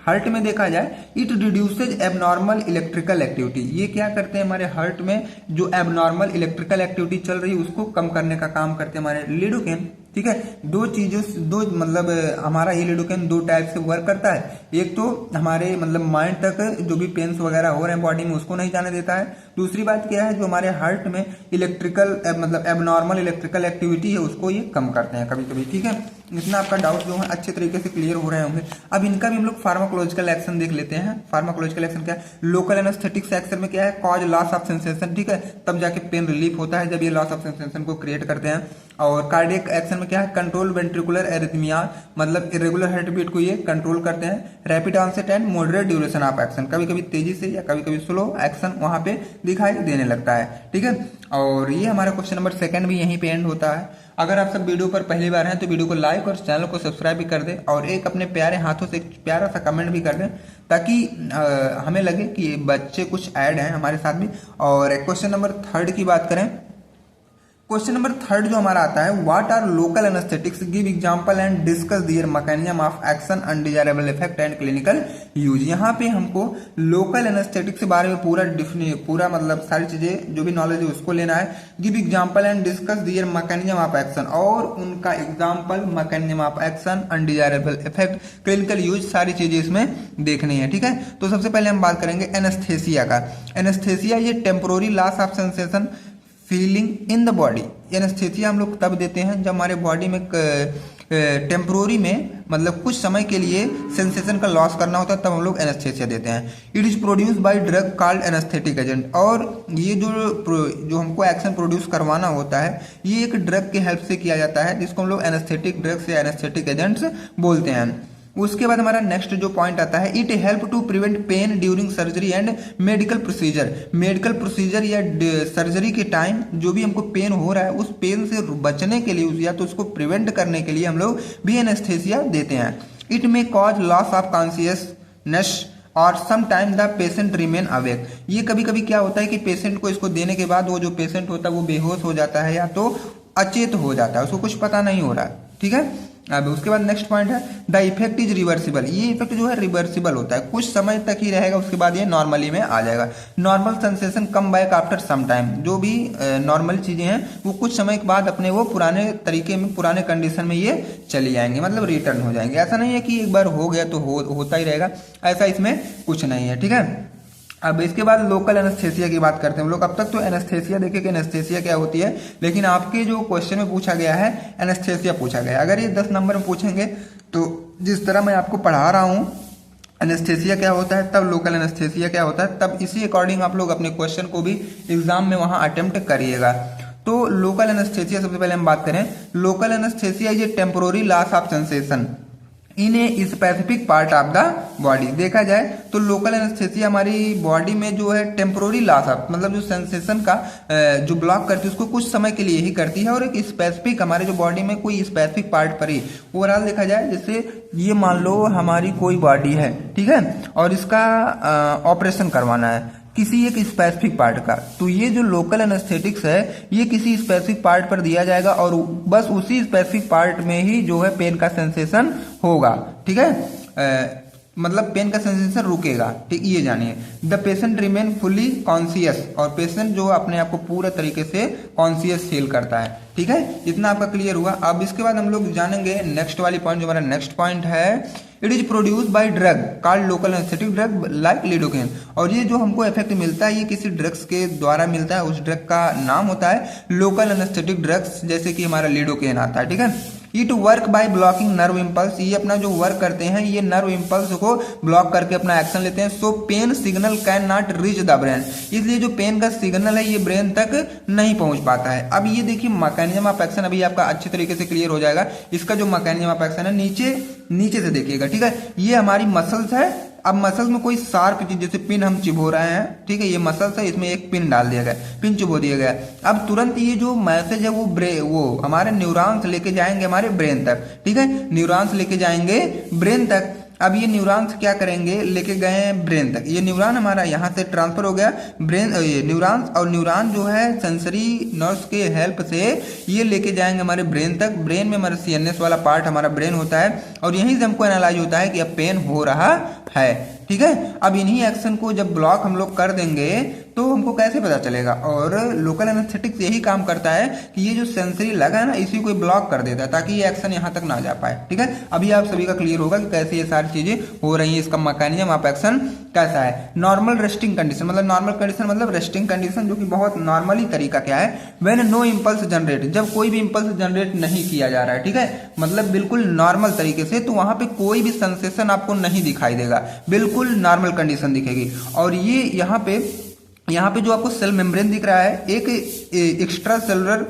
हार्ट में देखा जाए, it reduces abnormal electrical activity. ये क्या करते हैं, हमारे हार्ट में जो एबनॉर्मल इलेक्ट्रिकल एक्टिविटी चल रही है उसको कम करने का काम करते हैं हमारे लिडोकेन। ठीक है, दो मतलब हमारा ये लिडोकेन 2 टाइप से वर्क करता है। एक तो हमारे मतलब माइंड तक जो भी पेन्स वगैरह हो रहे हैं बॉडी में उसको नहीं जाने देता है। दूसरी बात क्या है, जो हमारे हार्ट में इलेक्ट्रिकल मतलब एबनॉर्मल इलेक्ट्रिकल एक्टिविटी है उसको ये कम करते हैं कभी कभी। ठीक है, इतना आपका डाउट जो है अच्छे तरीके से क्लियर हो रहे होंगे। अब इनका भी हम लोग फार्माकोलॉजिकल एक्शन देख लेते हैं। फार्माकोलॉजिकल एक्शन क्या है, लोकल एनेस्थेटिक्स एक्शन में क्या है, कॉज लॉस ऑफ सेंसेशन। ठीक है, तब जाके पेन रिलीफ होता है जब ये लॉस ऑफ सेंसेशन को क्रिएट करते हैं। और कार्डियक एक्शन में क्या है, कंट्रोल वेंट्रिकुलर एरिथमिया मतलब इरेगुलर हार्ट बीट को ये कंट्रोल करते हैं। Rapid onset and moderate duration of action, कभी कभी तेजी से या कभी कभी स्लो एक्शन वहां पे दिखाई देने लगता है। ठीक है, और ये हमारा क्वेश्चन नंबर 2 भी यहीं पे एंड होता है। अगर आप सब वीडियो पर पहली बार हैं तो वीडियो को लाइक और चैनल को सब्सक्राइब भी कर दें और एक अपने प्यारे हाथों से एक प्यारा सा कमेंट भी कर दें, ताकि हमें लगे कि बच्चे कुछ ऐड हैं हमारे साथ भी। और क्वेश्चन नंबर 3 की बात करें, क्वेश्चन नंबर 3 जो हमारा आता है, what are local anaesthetics, give example and discuss their mechanism of action, undesirable effect and clinical use. यहाँ पे हमको लोकल एनेस्थेटिक्स के बारे में पूरा मतलब सारी चीजें जो भी नॉलेज है उसको लेना है। Give example and discuss their mechanism of action, और उनका example, mechanism of action, undesirable effect, clinical use, सारी चीजें इसमें देखनी है। ठीक है, तो सबसे पहले हम बात करेंगे एनेस्थेसिया का। एनेस्थेसिया ये temporary loss of sensation feeling in the body. Anaesthesia हम लोग तब देते हैं जब हमारे बॉडी में टेम्पोररी में मतलब कुछ समय के लिए सेंसेशन का लॉस करना होता है, तब हम लोग एनेस्थेसिया देते हैं। It is produce by drug called anaesthetic agent, और ये जो हमको एक्शन प्रोड्यूस करवाना होता है ये एक ड्रग के हेल्प से किया जाता है, जिसको हम लोग एनेस्थेटिक ड्रग्स या एनेस्थेटिक एजेंट्स बोलते हैं। उसके बाद हमारा नेक्स्ट जो पॉइंट आता है, it help to prevent pain during surgery and medical procedure. Medical procedure या सर्जरी के टाइम जो भी हमको पेन हो रहा है उस पेन से बचने के लिए या तो उसको प्रिवेंट करने के लिए हम लोग भी एनेस्थेसिया देते हैं। It may cause loss of consciousness और some time the patient remain awake. ये कभी कभी क्या होता है कि पेशेंट को इसको देने के बाद वो जो पेशेंट होता है वो बेहोश हो जाता है या तो अचेत हो जाता है, उसको कुछ पता नहीं हो रहा है। ठीक है, अब उसके बाद नेक्स्ट पॉइंट है, द इफेक्ट इज रिवर्सिबल। ये इफेक्ट जो है रिवर्सिबल होता है, कुछ समय तक ही रहेगा, उसके बाद ये नॉर्मली में आ जाएगा। Normal sensation come back after some time. जो भी नॉर्मल चीजें हैं वो कुछ समय के बाद अपने वो पुराने तरीके में, पुराने कंडीशन में ये चली जाएंगे, मतलब रिटर्न हो जाएंगे। ऐसा नहीं है कि एक बार हो गया तो होता ही रहेगा, ऐसा इसमें कुछ नहीं है। ठीक है, अब इसके बाद लोकल एनेस्थेसिया की बात करते हैं हम लोग। अब तक तो एनेस्थेसिया देखे कि एनेस्थेसिया क्या होती है, लेकिन आपके जो क्वेश्चन में पूछा गया है एनेस्थेसिया पूछा गया है। अगर ये 10 नंबर में पूछेंगे तो जिस तरह मैं आपको पढ़ा रहा हूँ एनेस्थेसिया क्या होता है, तब लोकल एनेस्थेसिया क्या होता है, तब इसी अकॉर्डिंग आप लोग अपने क्वेश्चन को भी एग्जाम में वहां अटेम्प्ट करिएगा। तो लोकल एनेस्थेसिया सबसे पहले हम बात करें, लोकल एनेस्थेसिया ये temporary loss of sensation in a specific part of the body. देखा जाए तो लोकल एनेस्थेसिया हमारी बॉडी में जो है टेम्पोररी लॉस ऑफ, मतलब जो सेंसेशन का जो ब्लॉक करती है उसको कुछ समय के लिए ही करती है, और एक स्पेसिफिक हमारे जो बॉडी में कोई स्पेसिफिक पार्ट पर ही। ओवरऑल देखा जाए, जैसे ये मान लो हमारी कोई बॉडी है, ठीक है, और इसका ऑपरेशन करवाना है किसी एक स्पेसिफिक पार्ट का, तो ये जो लोकल एनेस्थेटिक्स है ये किसी स्पेसिफिक पार्ट पर दिया जाएगा और बस उसी स्पेसिफिक पार्ट में ही जो है पेन का सेंसेशन होगा। ठीक है, मतलब पेन का सेंसेशन रुकेगा। ठीक, ये जानिए। The patient remain fully conscious, और पेशेंट जो अपने आप को पूरा तरीके से कॉन्शियस फील करता है। ठीक है, इतना आपका क्लियर हुआ। अब इसके बाद हम लोग जानेंगे नेक्स्ट वाली पॉइंट, जो हमारा नेक्स्ट पॉइंट है, it is produce by drug called local anaesthetic drug like lidocaine. और ये जो हमको इफेक्ट मिलता है ये किसी ड्रग्स के द्वारा मिलता है, उस ड्रग का नाम होता है लोकल एनेस्थेटिक ड्रग्स, जैसे कि हमारा लिडोकेन आता है। ठीक है, it work by blocking nerve impulse. ये अपना जो वर्क करते हैं ये नर्व इम्पल्स को ब्लॉक करके अपना एक्शन लेते हैं। So pain signal can not reach the brain, इसलिए जो पेन का सिग्नल है ये ब्रेन तक नहीं पहुंच पाता है। अब ये देखिए मैकेनिज्म ऑफ एक्शन अभी आपका अच्छे तरीके से क्लियर हो जाएगा। इसका जो मैकेनिज्म ऑफ एक्शन है नीचे से देखिएगा। ठीक है, ये हमारी मसल्स है। अब मसल्स में कोई शार्प चीज, जैसे पिन हम चिबो रहे हैं, ठीक है, ये मसल्स है, इसमें एक पिन डाल दिया गया, पिन चिबो दिया गया। अब तुरंत ये जो मैसेज है वो हमारे न्यूरॉन्स लेके जाएंगे हमारे ब्रेन तक। ठीक है, न्यूरॉन्स लेके जाएंगे ब्रेन तक। अब ये न्यूरॉन्स क्या करेंगे, लेके गए ब्रेन तक, ये न्यूरॉन हमारा यहाँ से ट्रांसफर हो गया ब्रेन, ये न्यूरॉन्स, और न्यूरॉन जो है सेंसरी नर्व्स के हेल्प से ये लेके जाएंगे हमारे ब्रेन तक। ब्रेन में हमारा सीएनएस वाला पार्ट हमारा ब्रेन होता है, और यहीं से हमको एनालाइज होता है कि अब पेन हो रहा है। ठीक है, अब इन्हीं एक्शन को जब ब्लॉक हम लोग कर देंगे तो हमको कैसे पता चलेगा, और लोकल एनेस्थेटिक्स यही काम करता है कि ये जो सेंसरी लगा है ना इसी को ब्लॉक कर देता है ताकि ये एक्शन यहाँ तक ना जा पाए। ठीक है, अभी आप सभी का क्लियर होगा कि कैसे ये सारी चीजें हो रही है, इसका मैकेनिज्म ऑफ एक्शन कैसा है। नॉर्मल रेस्टिंग कंडीशन, मतलब नॉर्मल कंडीशन मतलब रेस्टिंग कंडीशन, जो कि बहुत नॉर्मली तरीका क्या है, व्हेन नो इंपल्स जनरेट, जब कोई भी इंपल्स जनरेट नहीं किया जा रहा है। ठीक है, मतलब बिल्कुल नॉर्मल तरीके से, तो वहां पे कोई भी सेंसेशन आपको नहीं दिखाई देगा, बिल्कुल नॉर्मल कंडीशन दिखेगी। और ये यहाँ पे जो आपको सेल मेम्ब्रेन दिख रहा है, एक एक्स्ट्रा सेलुलर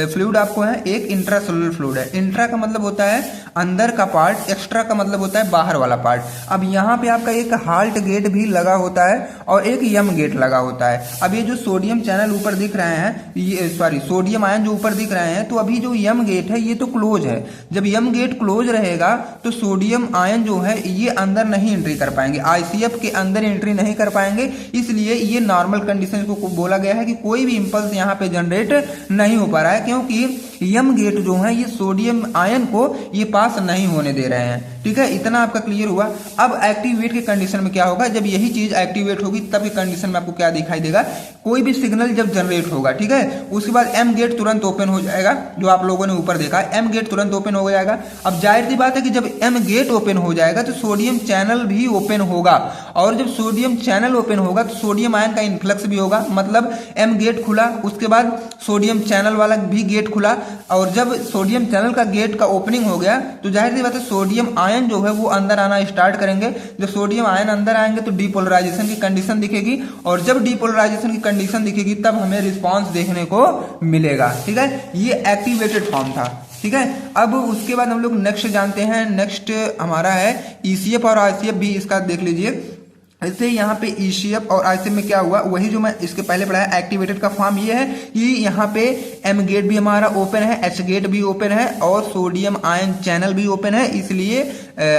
फ्लूइड आपको है, एक इंट्रा सेलुलर फ्लूइड है। इंट्रा का मतलब होता है अंदर का पार्ट, एक्स्ट्रा का मतलब होता है बाहर वाला पार्ट। अब यहाँ पे आपका एक हार्ट गेट भी लगा होता है, और एक यम गेट लगा होता है। अब ये जो सोडियम चैनल ऊपर दिख रहे हैं, ये सोडियम आयन जो ऊपर दिख रहे हैं, तो अभी जो यम गेट है ये तो क्लोज है। जब यम गेट क्लोज रहेगा तो सोडियम आयन जो है ये अंदर नहीं एंट्री कर पाएंगे, आईसीएफ के अंदर एंट्री नहीं कर पाएंगे। इसलिए ये नॉर्मल कंडीशन को बोला गया है कि कोई भी इंपल्स यहाँ पे जनरेट नहीं हो पा रहा है, क्योंकि यम गेट जो है ये सोडियम आयन को ये पास नहीं होने दे रहे हैं। ठीक है, इतना आपका क्लियर हुआ। अब एक्टिवेट के कंडीशन में क्या होगा, जब यही चीज एक्टिवेट होगी तब की कंडीशन में आपको क्या दिखाई देगा, कोई भी सिग्नल जब जनरेट होगा, ठीक है, उसके बाद एम गेट तुरंत ओपन हो जाएगा। जो आप लोगों ने ऊपर देखा, एम गेट तुरंत ओपन हो जाएगा। अब जाहिर सी बात है कि जब एम गेट ओपन हो जाएगा तो सोडियम चैनल भी ओपन होगा, और जब सोडियम चैनल ओपन होगा तो सोडियम आयन का इन्फ्लक्स भी होगा। मतलब एम गेट खुला, उसके बाद सोडियम चैनल वाला भी गेट खुला, और जब सोडियम चैनल का गेट का ओपनिंग हो गया तो जाहिर सी बात है सोडियम आयन जो है वो अंदर आना स्टार्ट करेंगे। जब सोडियम आयन अंदर आएंगे तो डीपोलराइजेशन की कंडीशन दिखेगी, और जब डीपोलराइजेशन की कंडीशन दिखेगी तब हमें रिस्पांस देखने को मिलेगा। ठीक है, ये एक्टिवेटेड फॉर्म था। ठीक है, अब उसके बाद हम लोग नेक्स्ट जानते हैं। नेक्स्ट हमारा है ईसीएफ और आईसीएफ भी, इसका देख लीजिए। ऐसे यहाँ पे ईसीएफ और आईसीएफ में क्या हुआ, वही जो मैं इसके पहले पढ़ाया। एक्टिवेटेड का फॉर्म ये है कि यहाँ पे एम गेट भी हमारा ओपन है, एच गेट भी ओपन है, और सोडियम आयन चैनल भी ओपन है। इसलिए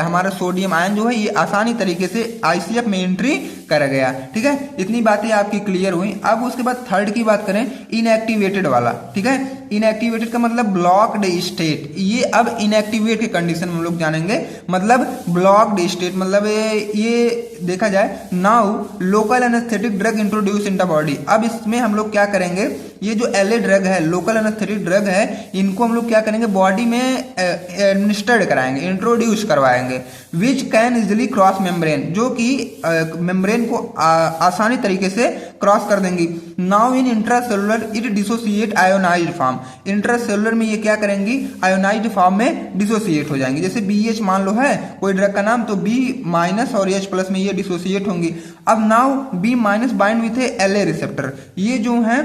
हमारा सोडियम आयन जो है ये आसानी तरीके से आईसीएफ में एंट्री कर गया। ठीक है, इतनी बातें आपकी क्लियर हुई। अब उसके बाद थर्ड की बात करें, इनएक्टिवेटेड वाला। ठीक है, इनएक्टिवेटेड का मतलब ब्लॉक्ड स्टेट। ये अब इनएक्टिवेट के कंडीशन में हम लोग जानेंगे। मतलब ब्लॉक्ड स्टेट मतलब ये देखा जाए, now local anaesthetic drug introduce in the body. अब इसमें हम लोग क्या करेंगे, ये जो एलए ड्रग है, लोकल एनेस्थेटिक ड्रग है, इनको हम लोग क्या करेंगे, बॉडी में एडमिनिस्टर्ड कराएंगे, इंट्रोड्यूस करवाएंगे। Which can easily cross membrane, जो कि मेम्ब्रेन को आसानी तरीके से क्रॉस कर देंगी। Now in intracellular it dissociate ionised form. Intracellular में ये क्या करेंगी, आयोनाइज्ड फॉर्म में डिसोसिएट हो जाएंगी। जैसे BH मान लो है कोई ड्रग का नाम, तो B- और H+ में ये डिसोसिएट होंगी। अब now B- bind with LA receptor. ये जो है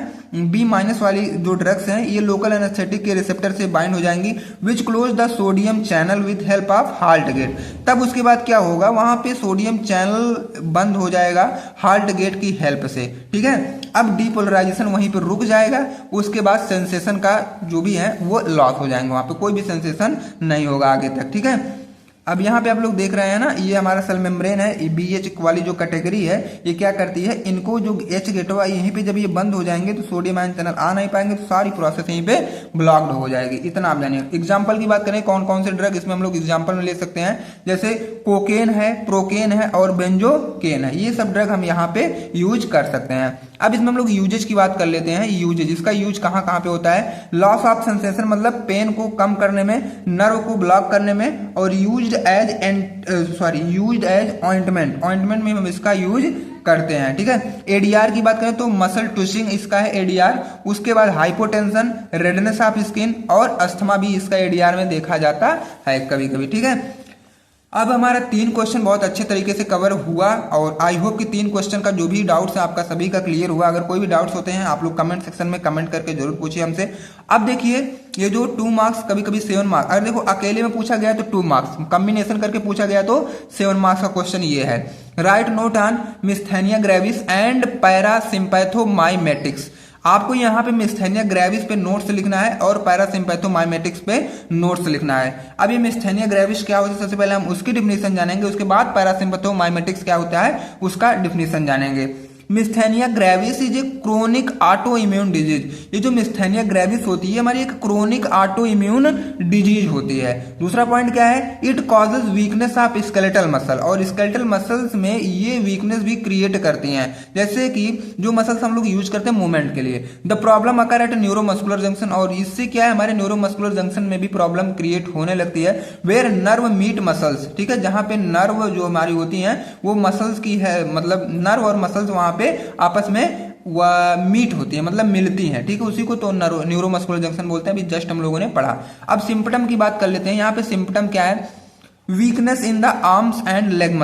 B- वाली जो ड्रग्स हैं ये लोकल एनेस्थेटिक के रिसेप्टर से बाइंड हो जाएंगी, which close the sodium channel with help of halt gate. तब उसके बाद क्या होगा, वहां पे सोडियम चैनल बंद हो जाएगा हाल्ट गेट की हेल्प से। ठीक है, अब डीपोलराइजेशन वहीं पर रुक जाएगा। उसके बाद सेंसेशन का जो भी है वो लॉस हो जाएंगे, वहां पे कोई भी सेंसेशन नहीं होगा आगे तक। ठीक है, अब यहाँ पे आप लोग देख रहे हैं ना, ये हमारा सेल मेम्ब्रेन है। BH वाली जो कैटेगरी है ये क्या करती है, इनको जो H गेट हुआ यहीं पे जब ये बंद हो जाएंगे तो सोडियम आयन चैनल आ नहीं पाएंगे, तो सारी प्रोसेस यहीं पे ब्लॉक्ड हो जाएगी। इतना आप जानिए। एग्जाम्पल की बात करें, कौन कौन से ड्रग इसमें हम लोग एग्जाम्पल में ले सकते हैं, जैसे कोकेन है, प्रोकेन है और बेंजोकेन है। ये सब ड्रग हम यहाँ पे यूज कर सकते हैं। अब इसमें हम लोग यूजेज की बात कर लेते हैं। यूजेज, इसका यूज कहाँ कहाँ पे होता है, लॉस ऑफ सेंसेशन मतलब पेन को कम करने में, नर्व को ब्लॉक करने में, और यूज्ड एज ऑइंटमेंट। ऑइंटमेंट में हम इसका यूज करते हैं। ठीक है, एडीआर की बात करें तो मसल ट्विस्टिंग इसका है एडीआर। उसके बाद हाइपोटेंशन, रेडनेस ऑफ स्किन और अस्थमा भी इसका एडीआर में देखा जाता है कभी कभी। ठीक है, अब हमारा 3 क्वेश्चन बहुत अच्छे तरीके से कवर हुआ, और आई होप कि 3 क्वेश्चन का जो भी डाउट्स है आपका सभी का क्लियर हुआ। अगर कोई भी डाउट्स होते हैं आप लोग कमेंट सेक्शन में कमेंट करके जरूर पूछिए हमसे। अब देखिए, ये जो 2 मार्क्स कभी कभी 7 मार्क्स, अगर देखो अकेले में पूछा गया तो 2 मार्क्स, कॉम्बिनेशन करके पूछा गया तो 7 मार्क्स का क्वेश्चन ये है। Write note on myasthenia gravis and parasympathomimetics. आपको यहाँ पे मिस्थेनिया ग्रेविस पे नोट्स लिखना है और पैरासिम्पैथोमाइमेटिक्स पे नोट्स लिखना है। अब ये मिस्थेनिया ग्रेविस क्या होता है, सबसे पहले हम उसकी डिफिनेशन जानेंगे, उसके बाद पैरासिम्पैथोमाइमेटिक्स क्या होता है उसका डिफिनेशन जानेंगे। Myasthenia gravis is a chronic auto immune disease. ये जो मिस्थेनिया ग्रेविस होती है हमारी एक क्रोनिक ऑटो इम्यून डिजीज होती है। दूसरा पॉइंट क्या है, it causes weakness of skeletal muscle, और स्केलेटल मसल्स में ये वीकनेस भी क्रिएट करती हैं। जैसे कि जो मसल्स हम लोग यूज करते हैं मूवमेंट के लिए। The problem occur at neuromuscular junction, और इससे क्या है हमारे न्यूरोमस्कुलर जंक्शन में भी प्रॉब्लम क्रिएट होने लगती है। वेयर नर्व मीट मसल्स, ठीक है, जहां पे नर्व जो हमारी होती हैं वो मसल्स की है, मतलब नर्व और मसल्स वहां पे आपस में मीट होती है, मतलब मिलती हैं। ठीक है, उसी को तो न्यूरोमस्कुलर जंक्शन बोलते हैं, अभी जस्ट हम लोगों ने पढ़ा। अब सिम्पटम की बात कर लेते हैं। यहाँ पे सिम्पटम क्या है, weakness in the arms and leg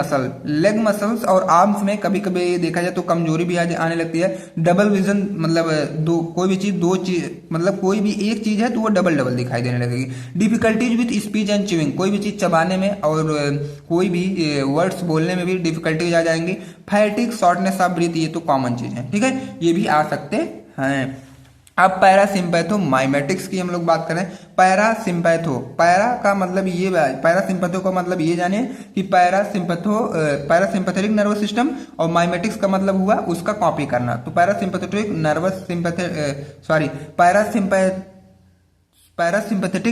muscles और आर्म्स में कभी कभी देखा जाए तो कमजोरी भी आने लगती है। डबल विजन मतलब दो कोई भी चीज दो चीज मतलब कोई भी एक चीज है तो वो डबल डबल दिखाई देने लगेगी। Difficulties with speech and chewing, कोई भी चीज चबाने में और कोई भी वर्ड्स बोलने में भी डिफिकल्टीज आ जाएंगी। फैटिक, शॉर्टनेस ऑफ ब्रीथ, ये तो कॉमन चीज है, ठीक है, ये भी आ सकते हैं। अब पैरासिम्पैथोमाइमेटिक्स की हम लोग बात करें। पैरासिम्पैथो का मतलब ये जाने कि पैरासिम्पैथेटिक नर्वस सिस्टम और माइमेटिक्स का मतलब हुआ उसका कॉपी करना। तो पैरासिम्पैथेटिक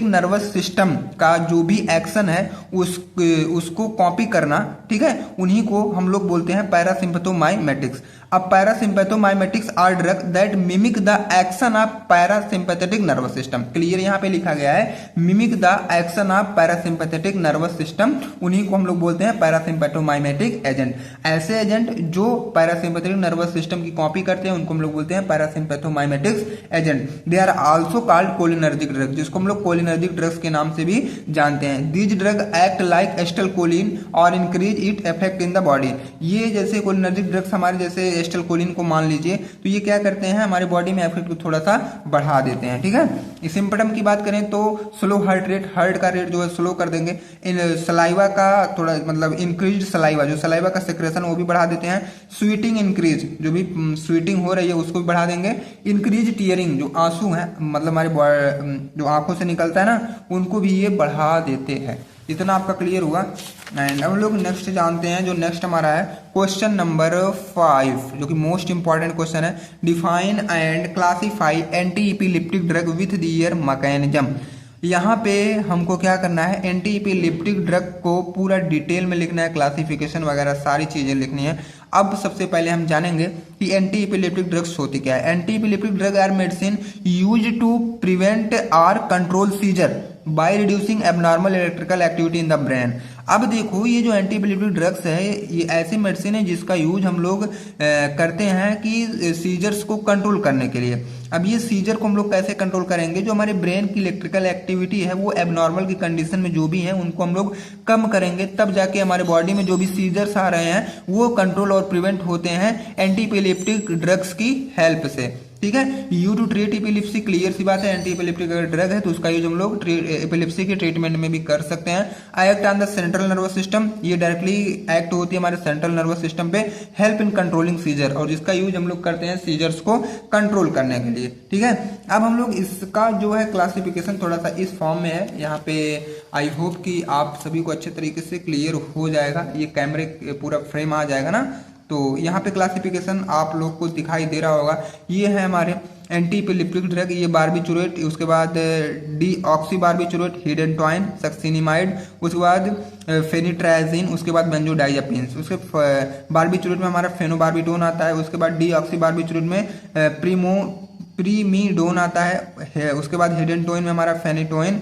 नर्वस सिस्टम का जो भी एक्शन है उसको कॉपी करना, ठीक है, उन्हीं को हम लोग बोलते हैं पैरासिम्पैथोमाइमेटिक्स। अब parasympathomimetics are drug that mimic the action of parasympathetic nervous system. Clear यहाँ पे लिखा गया है, mimic the action of parasympathetic nervous system, उन्हीं को हम लोग बोलते हैं पैरासिम्पैथोमाइमेटिक एजेंट। ऐसे एजेंट जो पैरासिम्पैथेटिक नर्वस सिस्टम की कॉपी करते हैं उनको हम लोग बोलते हैं parasympathomimetics agent. They are also called cholinergic drug, जिसको हम लोग कोलिनर्जिक ड्रग्स के नाम से भी जानते हैं। दीज ड्रग एक्ट लाइक एस्टलकोलिन और increase it effect in the body. ये जैसे कोलिनर्जिक ड्रग्स हमारे जैसे एस्टलकोलिन को मान लीजिए, तो ये क्या करते हैं, हमारे बॉडी में इफेक्ट को थोड़ा सा बढ़ा देते हैं, ठीक है। सिम्पटम की बात करें तो स्लो हार्ट रेट, हार्ट का रेट जो है स्लो कर देंगे। इन सलाइवा का थोड़ा मतलब इंक्रीज सलाइवा, जो सलाइवा का सेक्रेशन वो भी बढ़ा देते हैं। स्वीटिंग इंक्रीज, जो भी स्वीटिंग हो रही है उसको भी बढ़ा देंगे। इंक्रीज टीयरिंग, जो आंसू हैं मतलब हमारे जो आंखों से निकलता है ना, उनको भी ये बढ़ा देते हैं। इतना आपका क्लियर हुआ। एंड अब लोग नेक्स्ट जानते हैं, जो नेक्स्ट हमारा है क्वेश्चन नंबर 5, जो कि मोस्ट इंपॉर्टेंट क्वेश्चन है। Define and classify anti epileptic drug with their mechanism. यहाँ पे हमको क्या करना है, एंटी इपिलिप्टिक ड्रग को पूरा डिटेल में लिखना है, क्लासिफिकेशन वगैरह सारी चीजें लिखनी है। अब सबसे पहले हम जानेंगे कि एंटी इपिलिप्टिक ड्रग्स होती क्या है। Anti epileptic drug are medicine used to prevent or control seizure by reducing abnormal electrical activity in the brain. अब देखो, ये जो एंटी इपिलिप्टिक ड्रग्स है ये ऐसी मेडिसिन है जिसका यूज हम लोग करते हैं कि सीजर्स को कंट्रोल करने के लिए। अब ये सीजर को हम लोग कैसे कंट्रोल करेंगे, जो हमारे ब्रेन की इलेक्ट्रिकल एक्टिविटी है वो एबनॉर्मल की कंडीशन में जो भी है उनको हम लोग कम करेंगे, तब जाके हमारे बॉडी में जो भी सीजर्स आ रहे हैं वो कंट्रोल और प्रिवेंट होते हैं एंटी इपिलिप्टिक ड्रग्स की हेल्प से, ठीक है। यू टू ट्रीट इपिलिप्सी, क्लियर सी बात है, एंटी इपिलिप्टिक अगर ड्रग है तो उसका यूज हम लोग इपिलिप्सी के ट्रीटमेंट में भी कर सकते हैं। Act on the central nervous system, ये डायरेक्टली एक्ट होती है हमारे सेंट्रल नर्वस सिस्टम पे। हेल्प इन कंट्रोलिंग सीजर, और जिसका यूज हम लोग करते हैं सीजर्स को कंट्रोल करने के लिए, ठीक है। अब हम लोग इसका जो है क्लासिफिकेशन थोड़ा सा इस फॉर्म में है यहाँ पे। आई होप कि आप सभी को अच्छे तरीके से क्लियर हो जाएगा, ये कैमरे पूरा फ्रेम आ जाएगा ना, तो यहाँ पे क्लासिफिकेशन आप लोग को दिखाई दे रहा होगा। ये है हमारे एंटी इपिलिप्टिक ड्रग, ये बारबिचुरेट, उसके बाद डी ऑक्सी बारबिचुरेट, हिडेंटोइन, सक्सिनिमाइड, उसके बाद फेनिट्राइजिन, उसके बाद बेंजोडाइजापिन्स। उसके बारबिचुरेट में हमारा फेनोबार्बिटोन आता है, उसके बाद डी ऑक्सी बारबिचुरेट में प्रीमीडोन आता है, उसके बाद हिडेंटोइन में हमारा फेनिटोइन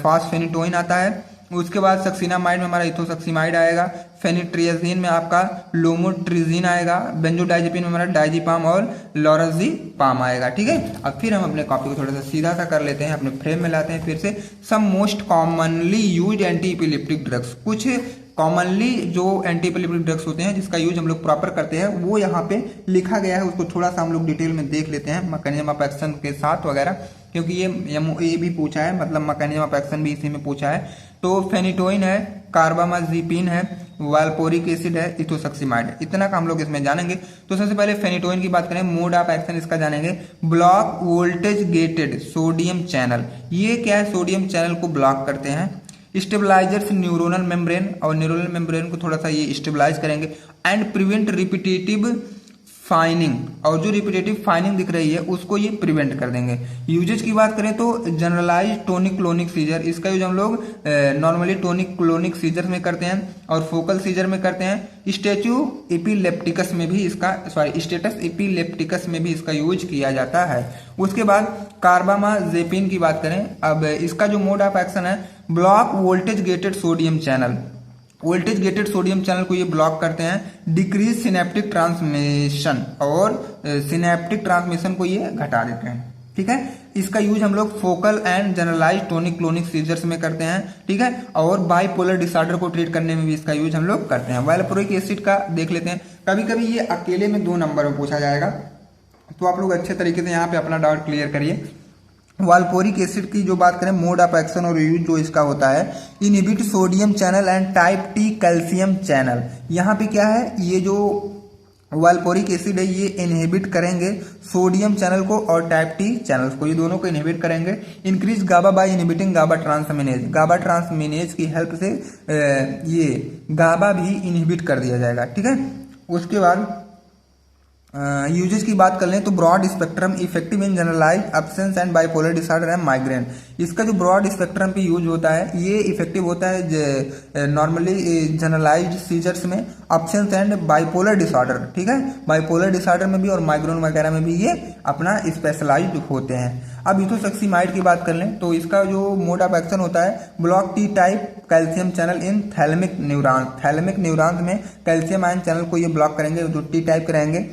फॉस्फेनिटोइन आता है, उसके बाद सक्सिनामाइड में हमारा इथोसक्सिमाइड आएगा, फेनिट्रियाजिन में आपका लोमोट्रिजिन आएगा, बेंजोडाइजेपिन में हमारा डाइजिपाम और लोराजिपाम आएगा, ठीक है। अब फिर हम अपने कॉपी को थोड़ा सा सीधा सा कर लेते हैं, अपने फ्रेम में लाते हैं फिर से। Some most commonly used anti epileptic drugs, कुछ कॉमनली जो एंटी इपिलिप्टिक ड्रग्स होते हैं जिसका यूज हम लोग प्रॉपर करते हैं वो यहाँ पे लिखा गया है, उसको थोड़ा सा हम लोग डिटेल में देख लेते हैं मैकेनिज्म ऑफ एक्शन के साथ वगैरह, क्योंकि ये भी पूछा है, मतलब मैकेनिज्म ऑफ एक्शन भी इसी में पूछा है। तो फेनिटोइन है, कार्बामाजिपिन है, वाल्पोरिक एसिड है, इथोसक्सिमाइड है, इतना का हम लोग इसमें जानेंगे। तो सबसे पहले फेनिटोइन की बात करें, मोड ऑफ एक्शन इसका जानेंगे। Block voltage gated sodium channel, ये क्या है, सोडियम चैनल को ब्लॉक करते हैं। स्टेबलाइजर्स न्यूरोनल मेम्ब्रेन, और न्यूरोनल मेम्ब्रेन को थोड़ा सा ये स्टेबलाइज करेंगे। एंड प्रिवेंट रिपीटेटिव फाइनिंग, और जो रिपीटेटिव फाइनिंग दिख रही है उसको ये प्रिवेंट कर देंगे। यूजेज की बात करें तो जनरलाइज टोनिक क्लोनिक सीजर, इसका यूज हम लोग नॉर्मली टोनिक क्लोनिक सीजर में करते हैं और फोकल सीजर में करते हैं। स्टेटस एपिलेप्टिकस में भी इसका यूज किया जाता है। उसके बाद कार्बामाजेपिन की बात करें, अब इसका जो मोड ऑफ एक्शन है block voltage gated sodium channel, voltage gated sodium channel को ये ब्लॉक करते हैं। डिक्रीज सिनेप्टिक ट्रांसमिशन, और सिनेप्टिक ट्रांसमिशन को ये घटा देते हैं, ठीक है। इसका यूज हम लोग focal and generalize tonic clonic seizures में करते हैं, ठीक है, और बाइपोलर डिसऑर्डर को ट्रीट करने में भी इसका यूज हम लोग करते हैं। वालपोरिक एसिड का देख लेते हैं, कभी कभी ये अकेले में 2 नंबर में पूछा जाएगा, तो आप लोग अच्छे तरीके से यहाँ पे अपना डाउट क्लियर करिए। वालपोरिक एसिड की जो बात करें, मोड ऑफ एक्शन और यूज जो इसका होता है, inhibit sodium channel and type T calcium channel. यहाँ पे क्या है, ये जो वालपोरिक एसिड है ये इनहिबिट करेंगे सोडियम चैनल को और टाइप टी चैनल्स को, ये दोनों को इनहिबिट करेंगे। Increase GABA by inhibiting GABA transaminase, GABA transaminase की हेल्प से ये गाबा भी इनहिबिट कर दिया जाएगा, ठीक है। उसके बाद यूजेस की बात कर लें तो broad spectrum effective in generalize absence and bipolar disorder and migraine. इसका जो ब्रॉड स्पेक्ट्रम पे यूज होता है ये इफेक्टिव होता है नॉर्मली जनरलाइज्ड सीजर्स में, एब्सेंस एंड बाइपोलर डिसऑर्डर, ठीक है, बाइपोलर डिसऑर्डर में भी और माइग्रेन वगैरह में भी ये अपना स्पेशलाइज्ड होते हैं। अब इथोसक्सीमाइड की बात कर लें तो इसका जो मोड ऑफ एक्शन होता है, block T type calcium channel in thalamic neuron, thalamic neurons में कैल्शियम आयन चैनल को ये ब्लॉक करेंगे, जो टी टाइप करेंगे।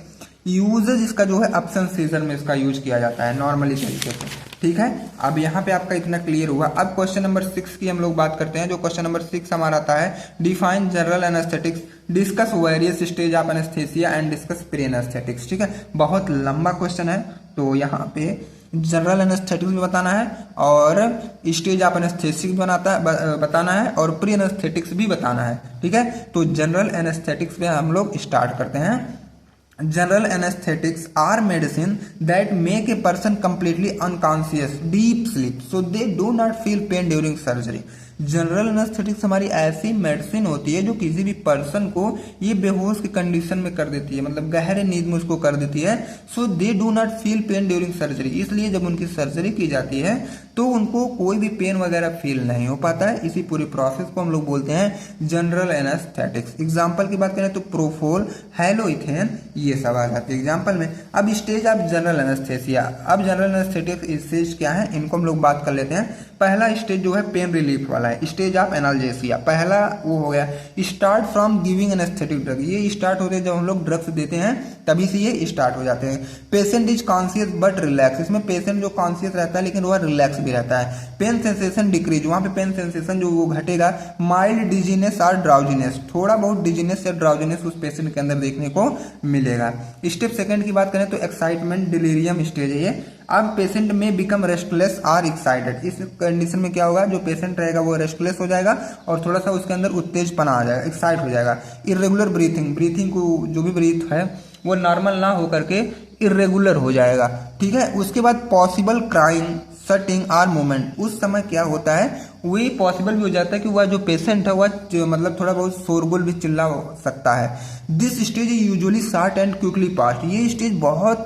यूजेज इसका जो है एब्सेंस सीजन में इसका यूज किया जाता है नॉर्मली तरीके से, ठीक है। अब यहाँ पे आपका इतना क्लियर हुआ। अब क्वेश्चन नंबर 6 की हम लोग बात करते हैं। जो क्वेश्चन नंबर 6 हमारा आता है, define general anaesthetics, discuss various stage of anaesthesia and discuss pre anaesthetics, ठीक है। बहुत लंबा क्वेश्चन है, तो यहाँ पे जनरल एनेस्थेटिक्स भी बताना है और स्टेज ऑफ एनेस्थेसिस बताना है और प्री एनेस्थेटिक्स भी बताना है, ठीक है। तो जनरल एनेस्थेटिक्स पे हम लोग स्टार्ट करते हैं। General anesthetics are medicine that make a person completely unconscious, deep sleep, so they do not feel pain during surgery. General anaesthetics हमारी ऐसी मेडिसिन होती है जो किसी भी पर्सन को ये बेहोश की कंडीशन में कर देती है, मतलब गहरे नींद में उसको कर देती है। So they do not feel pain during surgery, इसलिए जब उनकी सर्जरी की जाती है तो उनको कोई भी पेन वगैरह फील नहीं हो पाता है। इसी पूरी प्रोसेस को हम लोग बोलते हैं जनरल एनेस्थेटिक्स। एग्जाम्पल की बात करें तो प्रोफोल, हेलोइथेन, ये सब आ जाते हैं एग्जाम्पल में। अब स्टेज ऑफ जनरल एनेस्थेसिया, अब जनरल एनेस्थेटिक्स स्टेज क्या है इनको हम लोग बात कर लेते हैं। पहला स्टेज जो है पेन रिलीफ वाला है, स्टेज ऑफ एनाल्जेसिया, पहला वो हो गया। Start from giving anaesthetic drug, ये स्टार्ट होते हैं जब हम लोग ड्रग्स देते हैं तभी से ये स्टार्ट हो जाते हैं। Patient is conscious but relax, इसमें पेशेंट जो कॉन्शियस रहता है लेकिन वह रिलैक्स भी रहता है। पेन सेंसेशन डिक्रीज, वहां पे पेन सेंसेशन जो वो घटेगा। माइल्ड डिजीनेस और ड्राउजीनेस, थोड़ा बहुत डिजीनेस या ड्राउजीनेस उस पेशेंट के अंदर देखने को मिलेगा। स्टेप सेकंड की बात करें तो एक्साइटमेंट डिलीरियम स्टेज है ये। अब पेशेंट में बिकम रेस्टलेस और एक्साइटेड, इस कंडीशन में क्या होगा, जो पेशेंट रहेगा वो रेस्टलेस हो जाएगा और थोड़ा सा उसके अंदर उत्तेजपना आ जाएगा, एक्साइट हो जाएगा। इरेगुलर ब्रीथिंग, ब्रीथिंग को जो भी ब्रीथ है वो नॉर्मल ना होकर के इरेगुलर हो जाएगा, ठीक है। उसके बाद पॉसिबल क्राइंग, सटिंग और मूवमेंट, उस समय क्या होता है वही पॉसिबल भी हो जाता है कि वह जो पेशेंट है वह मतलब थोड़ा बहुत शोरगुल भी चिल्ला सकता है। This stage usually short and quickly past, ये स्टेज बहुत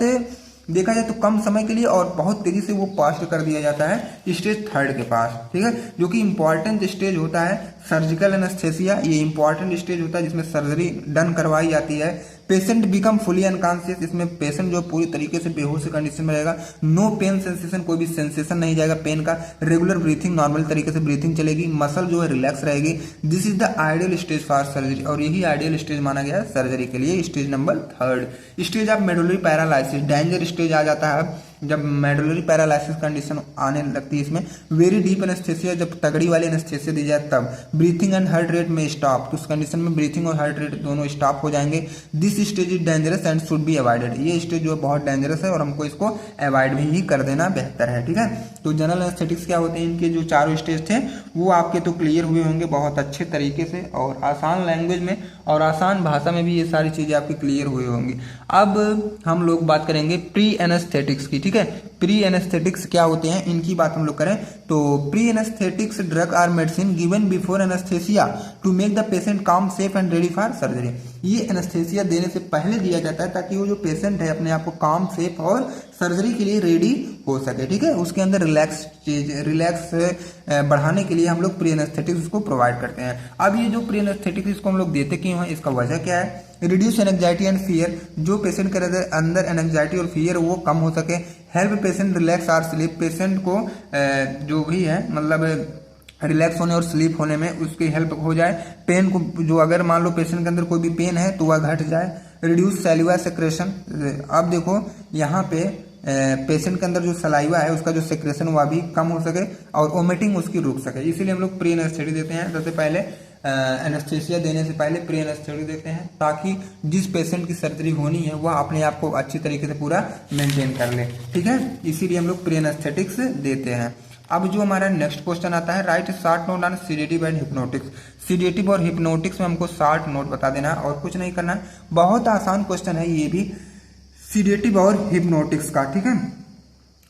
देखा जाए तो कम समय के लिए और बहुत तेजी से वो पास कर दिया जाता है स्टेज थर्ड के पास, ठीक है। जो कि इंपॉर्टेंट स्टेज होता है सर्जिकल एनेस्थेसिया, ये इंपॉर्टेंट स्टेज होता है जिसमें सर्जरी डन करवाई जाती है। पेशेंट बिकम फुली अनकॉन्शियस, इसमें पेशेंट जो पूरी तरीके से बेहोश कंडीशन में रहेगा। नो पेन सेंसेशन, कोई भी सेंसेशन नहीं जाएगा पेन का। रेगुलर ब्रीथिंग, नॉर्मल तरीके से ब्रीथिंग चलेगी। मसल जो है रिलैक्स रहेगी। This is the ideal stage for surgery, और यही आइडियल स्टेज माना गया है सर्जरी के लिए। Stage number third, stage of medullary paralysis, danger stage आ जाता है जब मेडुलरी पैरालाइसिस कंडीशन आने लगती है। इसमें वेरी डीप एनेस्थेसिया, जब तगड़ी वाली एनेस्थेसिया दी जाए तब। ब्रीथिंग एंड हार्ट रेट में स्टॉप, तो उस कंडीशन में ब्रीथिंग और हार्ट रेट दोनों स्टॉप हो जाएंगे। This stage is dangerous and should be avoided, ये स्टेज जो है बहुत डेंजरस है और हमको इसको अवॉइड भी ही कर देना बेहतर है, ठीक है। तो जनरल एनेस्थेटिक्स क्या होते हैं, इनके जो चारों स्टेज थे वो आपके तो क्लियर हुए होंगे बहुत अच्छे तरीके से और आसान लैंग्वेज में और आसान भाषा में भी ये सारी चीजें आपकी क्लियर हुई होंगी। अब हम लोग बात करेंगे प्री एनेस्थेटिक्स की, ठीक है। प्री एनेस्थेटिक्स क्या होते हैं इनकी बात हम लोग करें तो pre anaesthetics drug are medicine given before anaesthesia to make the patient calm safe and ready for surgery. ये एनेस्थेसिया देने से पहले दिया जाता है ताकि वो जो पेशेंट है अपने आप को काम सेफ और सर्जरी के लिए रेडी हो सके, ठीक है। उसके अंदर रिलैक्स बढ़ाने के लिए हम लोग प्री एनेस्थेटिक्स उसको प्रोवाइड करते हैं। अब ये जो प्री एनेस्थेटिक्स इसको हम लोग देते क्यों हैं, इसका वजह क्या है। रिड्यूस एंजाइटी एंड फियर, जो पेशेंट के अंदर एंजाइटी और फियर वो कम हो सके। हेल्प पेशेंट रिलैक्स और स्लीप, पेशेंट को जो भी है मतलब रिलैक्स होने और स्लीप होने में उसकी हेल्प हो जाए। पेन को जो अगर मान लो पेशेंट के अंदर कोई भी पेन है तो वह घट जाए। रिड्यूस सैलिवा सेक्रेशन, अब देखो यहाँ पे पेशेंट के अंदर जो सलाइवा है उसका जो सेक्रेशन हुआ भी कम हो सके और वोमिटिंग उसकी रुक सके, इसीलिए हम लोग प्री एनेस्थेटिक देते हैं। सबसे पहले एनेस्थेसिया देने से पहले प्री एनेस्थेटिक देते हैं ताकि जिस पेशेंट की सर्जरी होनी है वह अपने आप को अच्छी तरीके से पूरा मेंटेन कर ले, ठीक है, इसीलिए हम लोग प्री एनेस्थेटिक्स देते हैं। अब जो हमारा नेक्स्ट क्वेश्चन आता है, right short note on sedative and hypnotics. Sedative और हिप्नोटिक्स में हमको शॉर्ट नोट बता देना है और कुछ नहीं करना है। बहुत आसान क्वेश्चन है ये भी, सीडेटिव और हिप्नोटिक्स का, ठीक है।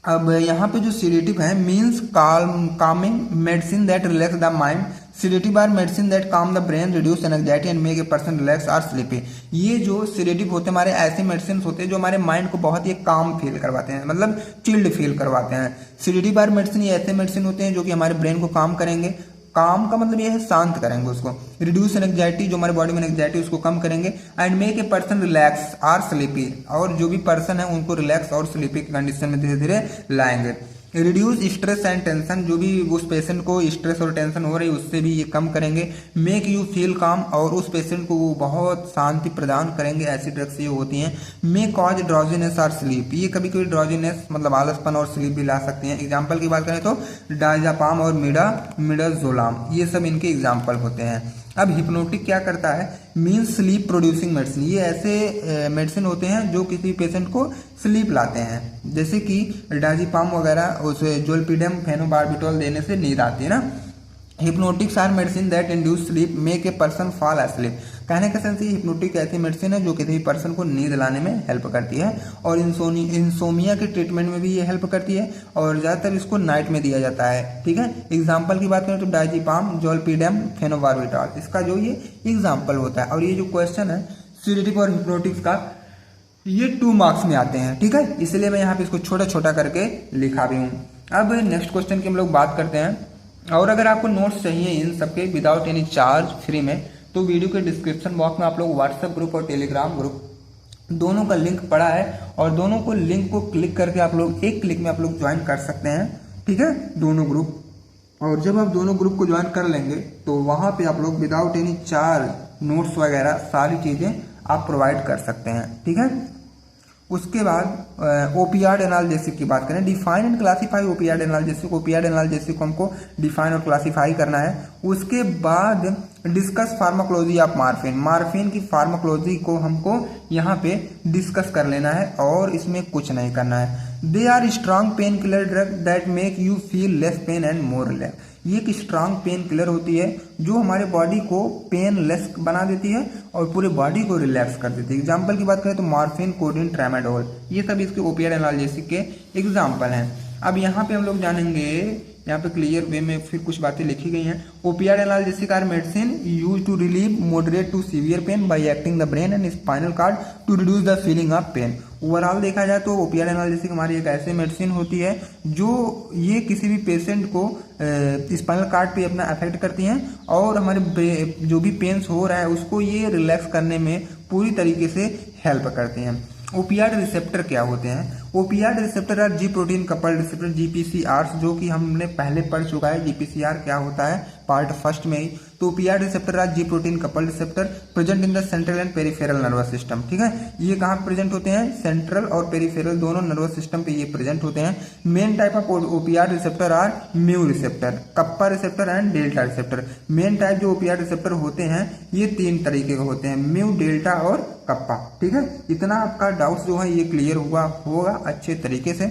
अब यहाँ पे जो सीडेटिव है means calming medicine that relax the mind, sedative are medicine that calm the brain, reduce anxiety and make a person relax or sleepy. ये जो सीडेटिव होते हैं हमारे ऐसे मेडिसिन होते हैं जो हमारे माइंड को बहुत ही काम फील करवाते हैं, मतलब चिल्ड फील करवाते हैं। सीडेटिव आर मेडिसिन ये ऐसे मेडिसिन होते हैं जो कि हमारे ब्रेन को काम करेंगे, काम का मतलब ये है शांत करेंगे उसको, रिड्यूस एंजाइटी जो हमारे बॉडी में एंजाइटी उसको कम करेंगे, and make a person relax or sleepy, और जो भी पर्सन है उनको रिलैक्स और स्लीपी की कंडीशन में धीरे धीरे लाएंगे। रिड्यूस स्ट्रेस एंड टेंशन, जो भी उस पेशेंट को स्ट्रेस और टेंशन हो रही है उससे भी ये कम करेंगे। मेक यू फील काम, और उस पेशेंट को वो बहुत शांति प्रदान करेंगे, ऐसी ड्रग्स ये होती हैं। मे कॉज ड्रॉजीनेस और स्लीप, ये कभी कभी ड्रॉजीनेस मतलब आलसपन और स्लीप भी ला सकती हैं। एग्जाम्पल की बात करें तो डायजापाम और मिडाजोलाम, ये सब इनके एग्जाम्पल होते हैं। अब हिप्नोटिक क्या करता है, मीन्स स्लीप प्रोड्यूसिंग मेडिसिन, ये ऐसे मेडिसिन होते हैं जो किसी पेशेंट को स्लीप लाते हैं, जैसे कि डायजापाम वगैरह, उसे जोलपीडियम फेनोबार्बिटोल देने से नींद आती है ना। Hypnotics are medicine that induce sleep make a person fall asleep. कहने का सेंस ये हिप्नोटिक ऐसी मेडिसिन है जो किसी भी पर्सन को नींद लाने में हेल्प करती है, और इंसोमिया के ट्रीटमेंट में भी ये हेल्प करती है, और ज़्यादातर इसको नाइट में दिया जाता है, ठीक है। एग्जाम्पल की बात करें तो डायजापाम, जोलपीडियम, फेनोबार्बिटॉल, इसका जो ये एग्जाम्पल होता है। और ये जो क्वेश्चन है सीडेटिव और हिप्नोटिक्स का, ये 2 मार्क्स में आते हैं, ठीक है, इसलिए मैं यहाँ पे इसको छोटा छोटा करके लिखा भी हूँ। अब नेक्स्ट क्वेश्चन की हम लोग बात करते हैं। और अगर आपको नोट्स चाहिए इन सबके विदाउट एनी चार्ज फ्री में, तो वीडियो के डिस्क्रिप्शन बॉक्स में आप लोग व्हाट्सएप ग्रुप और टेलीग्राम ग्रुप दोनों का लिंक पड़ा है, और दोनों को लिंक को क्लिक करके आप लोग एक क्लिक में आप लोग ज्वाइन कर सकते हैं, ठीक है, दोनों ग्रुप। और जब आप दोनों ग्रुप को ज्वाइन कर लेंगे तो वहाँ पे आप लोग विदाउट एनी चार्ज नोट्स वगैरह सारी चीज़ें आप प्रोवाइड कर सकते हैं, ठीक है। उसके बाद ओपियाइड एनाल्जेसिक की बात करें, define and classify opioid analgesic. Opioid analgesic को हमको डिफाइन और क्लासीफाई करना है। उसके बाद discuss pharmacology of morphine, morphine की फार्माकोलॉजी को हमको यहाँ पे डिस्कस कर लेना है, और इसमें कुछ नहीं करना है। They are strong pain killer drug that make you feel less pain and more relax. ये एक स्ट्रांग पेन किलर होती है जो हमारे बॉडी को पेन लेस बना देती है और पूरे बॉडी को रिलैक्स कर देती है। एग्जाम्पल की बात करें तो मॉर्फिन, कोडीन, ट्रामाडोल, ये सब इसके ओपियाइड एनाल्जेसिक के एग्जाम्पल हैं। अब यहाँ पे हम लोग जानेंगे, यहाँ पे क्लियर वे में फिर कुछ बातें लिखी गई हैं। Opioid analgesic are medicine use to relieve moderate to severe pain by acting the brain and spinal cord to reduce the feeling of pain. Overall देखा जाए तो ओपियाइड एनाल्जेसिक हमारी एक ऐसी मेडिसिन होती है जो ये किसी भी पेशेंट को स्पाइनल कॉर्ड पे अपना अफेक्ट करती हैं, और हमारे जो भी पेन्स हो रहा है उसको ये रिलैक्स करने में पूरी तरीके से हेल्प करती हैं। ओपियाइड रिसेप्टर क्या होते हैं? Opioid receptor R G protein coupled receptor, GPCR, जो कि हमने पहले पढ़ चुका है जीपीसीआर क्या होता है पार्ट फर्स्ट में ही। तो opioid receptor R G protein coupled receptor present in the central and peripheral nervous system, ठीक है। ये कहाँ प्रेजेंट होते हैं? सेंट्रल और पेरिफेरल दोनों नर्वस सिस्टम पे ये प्रेजेंट होते हैं। Main type of opioid receptor are mu receptor, kappa receptor and delta receptor. Main type जो ओपियाइड रिसेप्टर होते हैं ये 3 तरीके के होते हैं, म्यू, डेल्टा और कप्पा, ठीक है। इतना आपका डाउट्स जो है ये क्लियर होगा अच्छे तरीके से।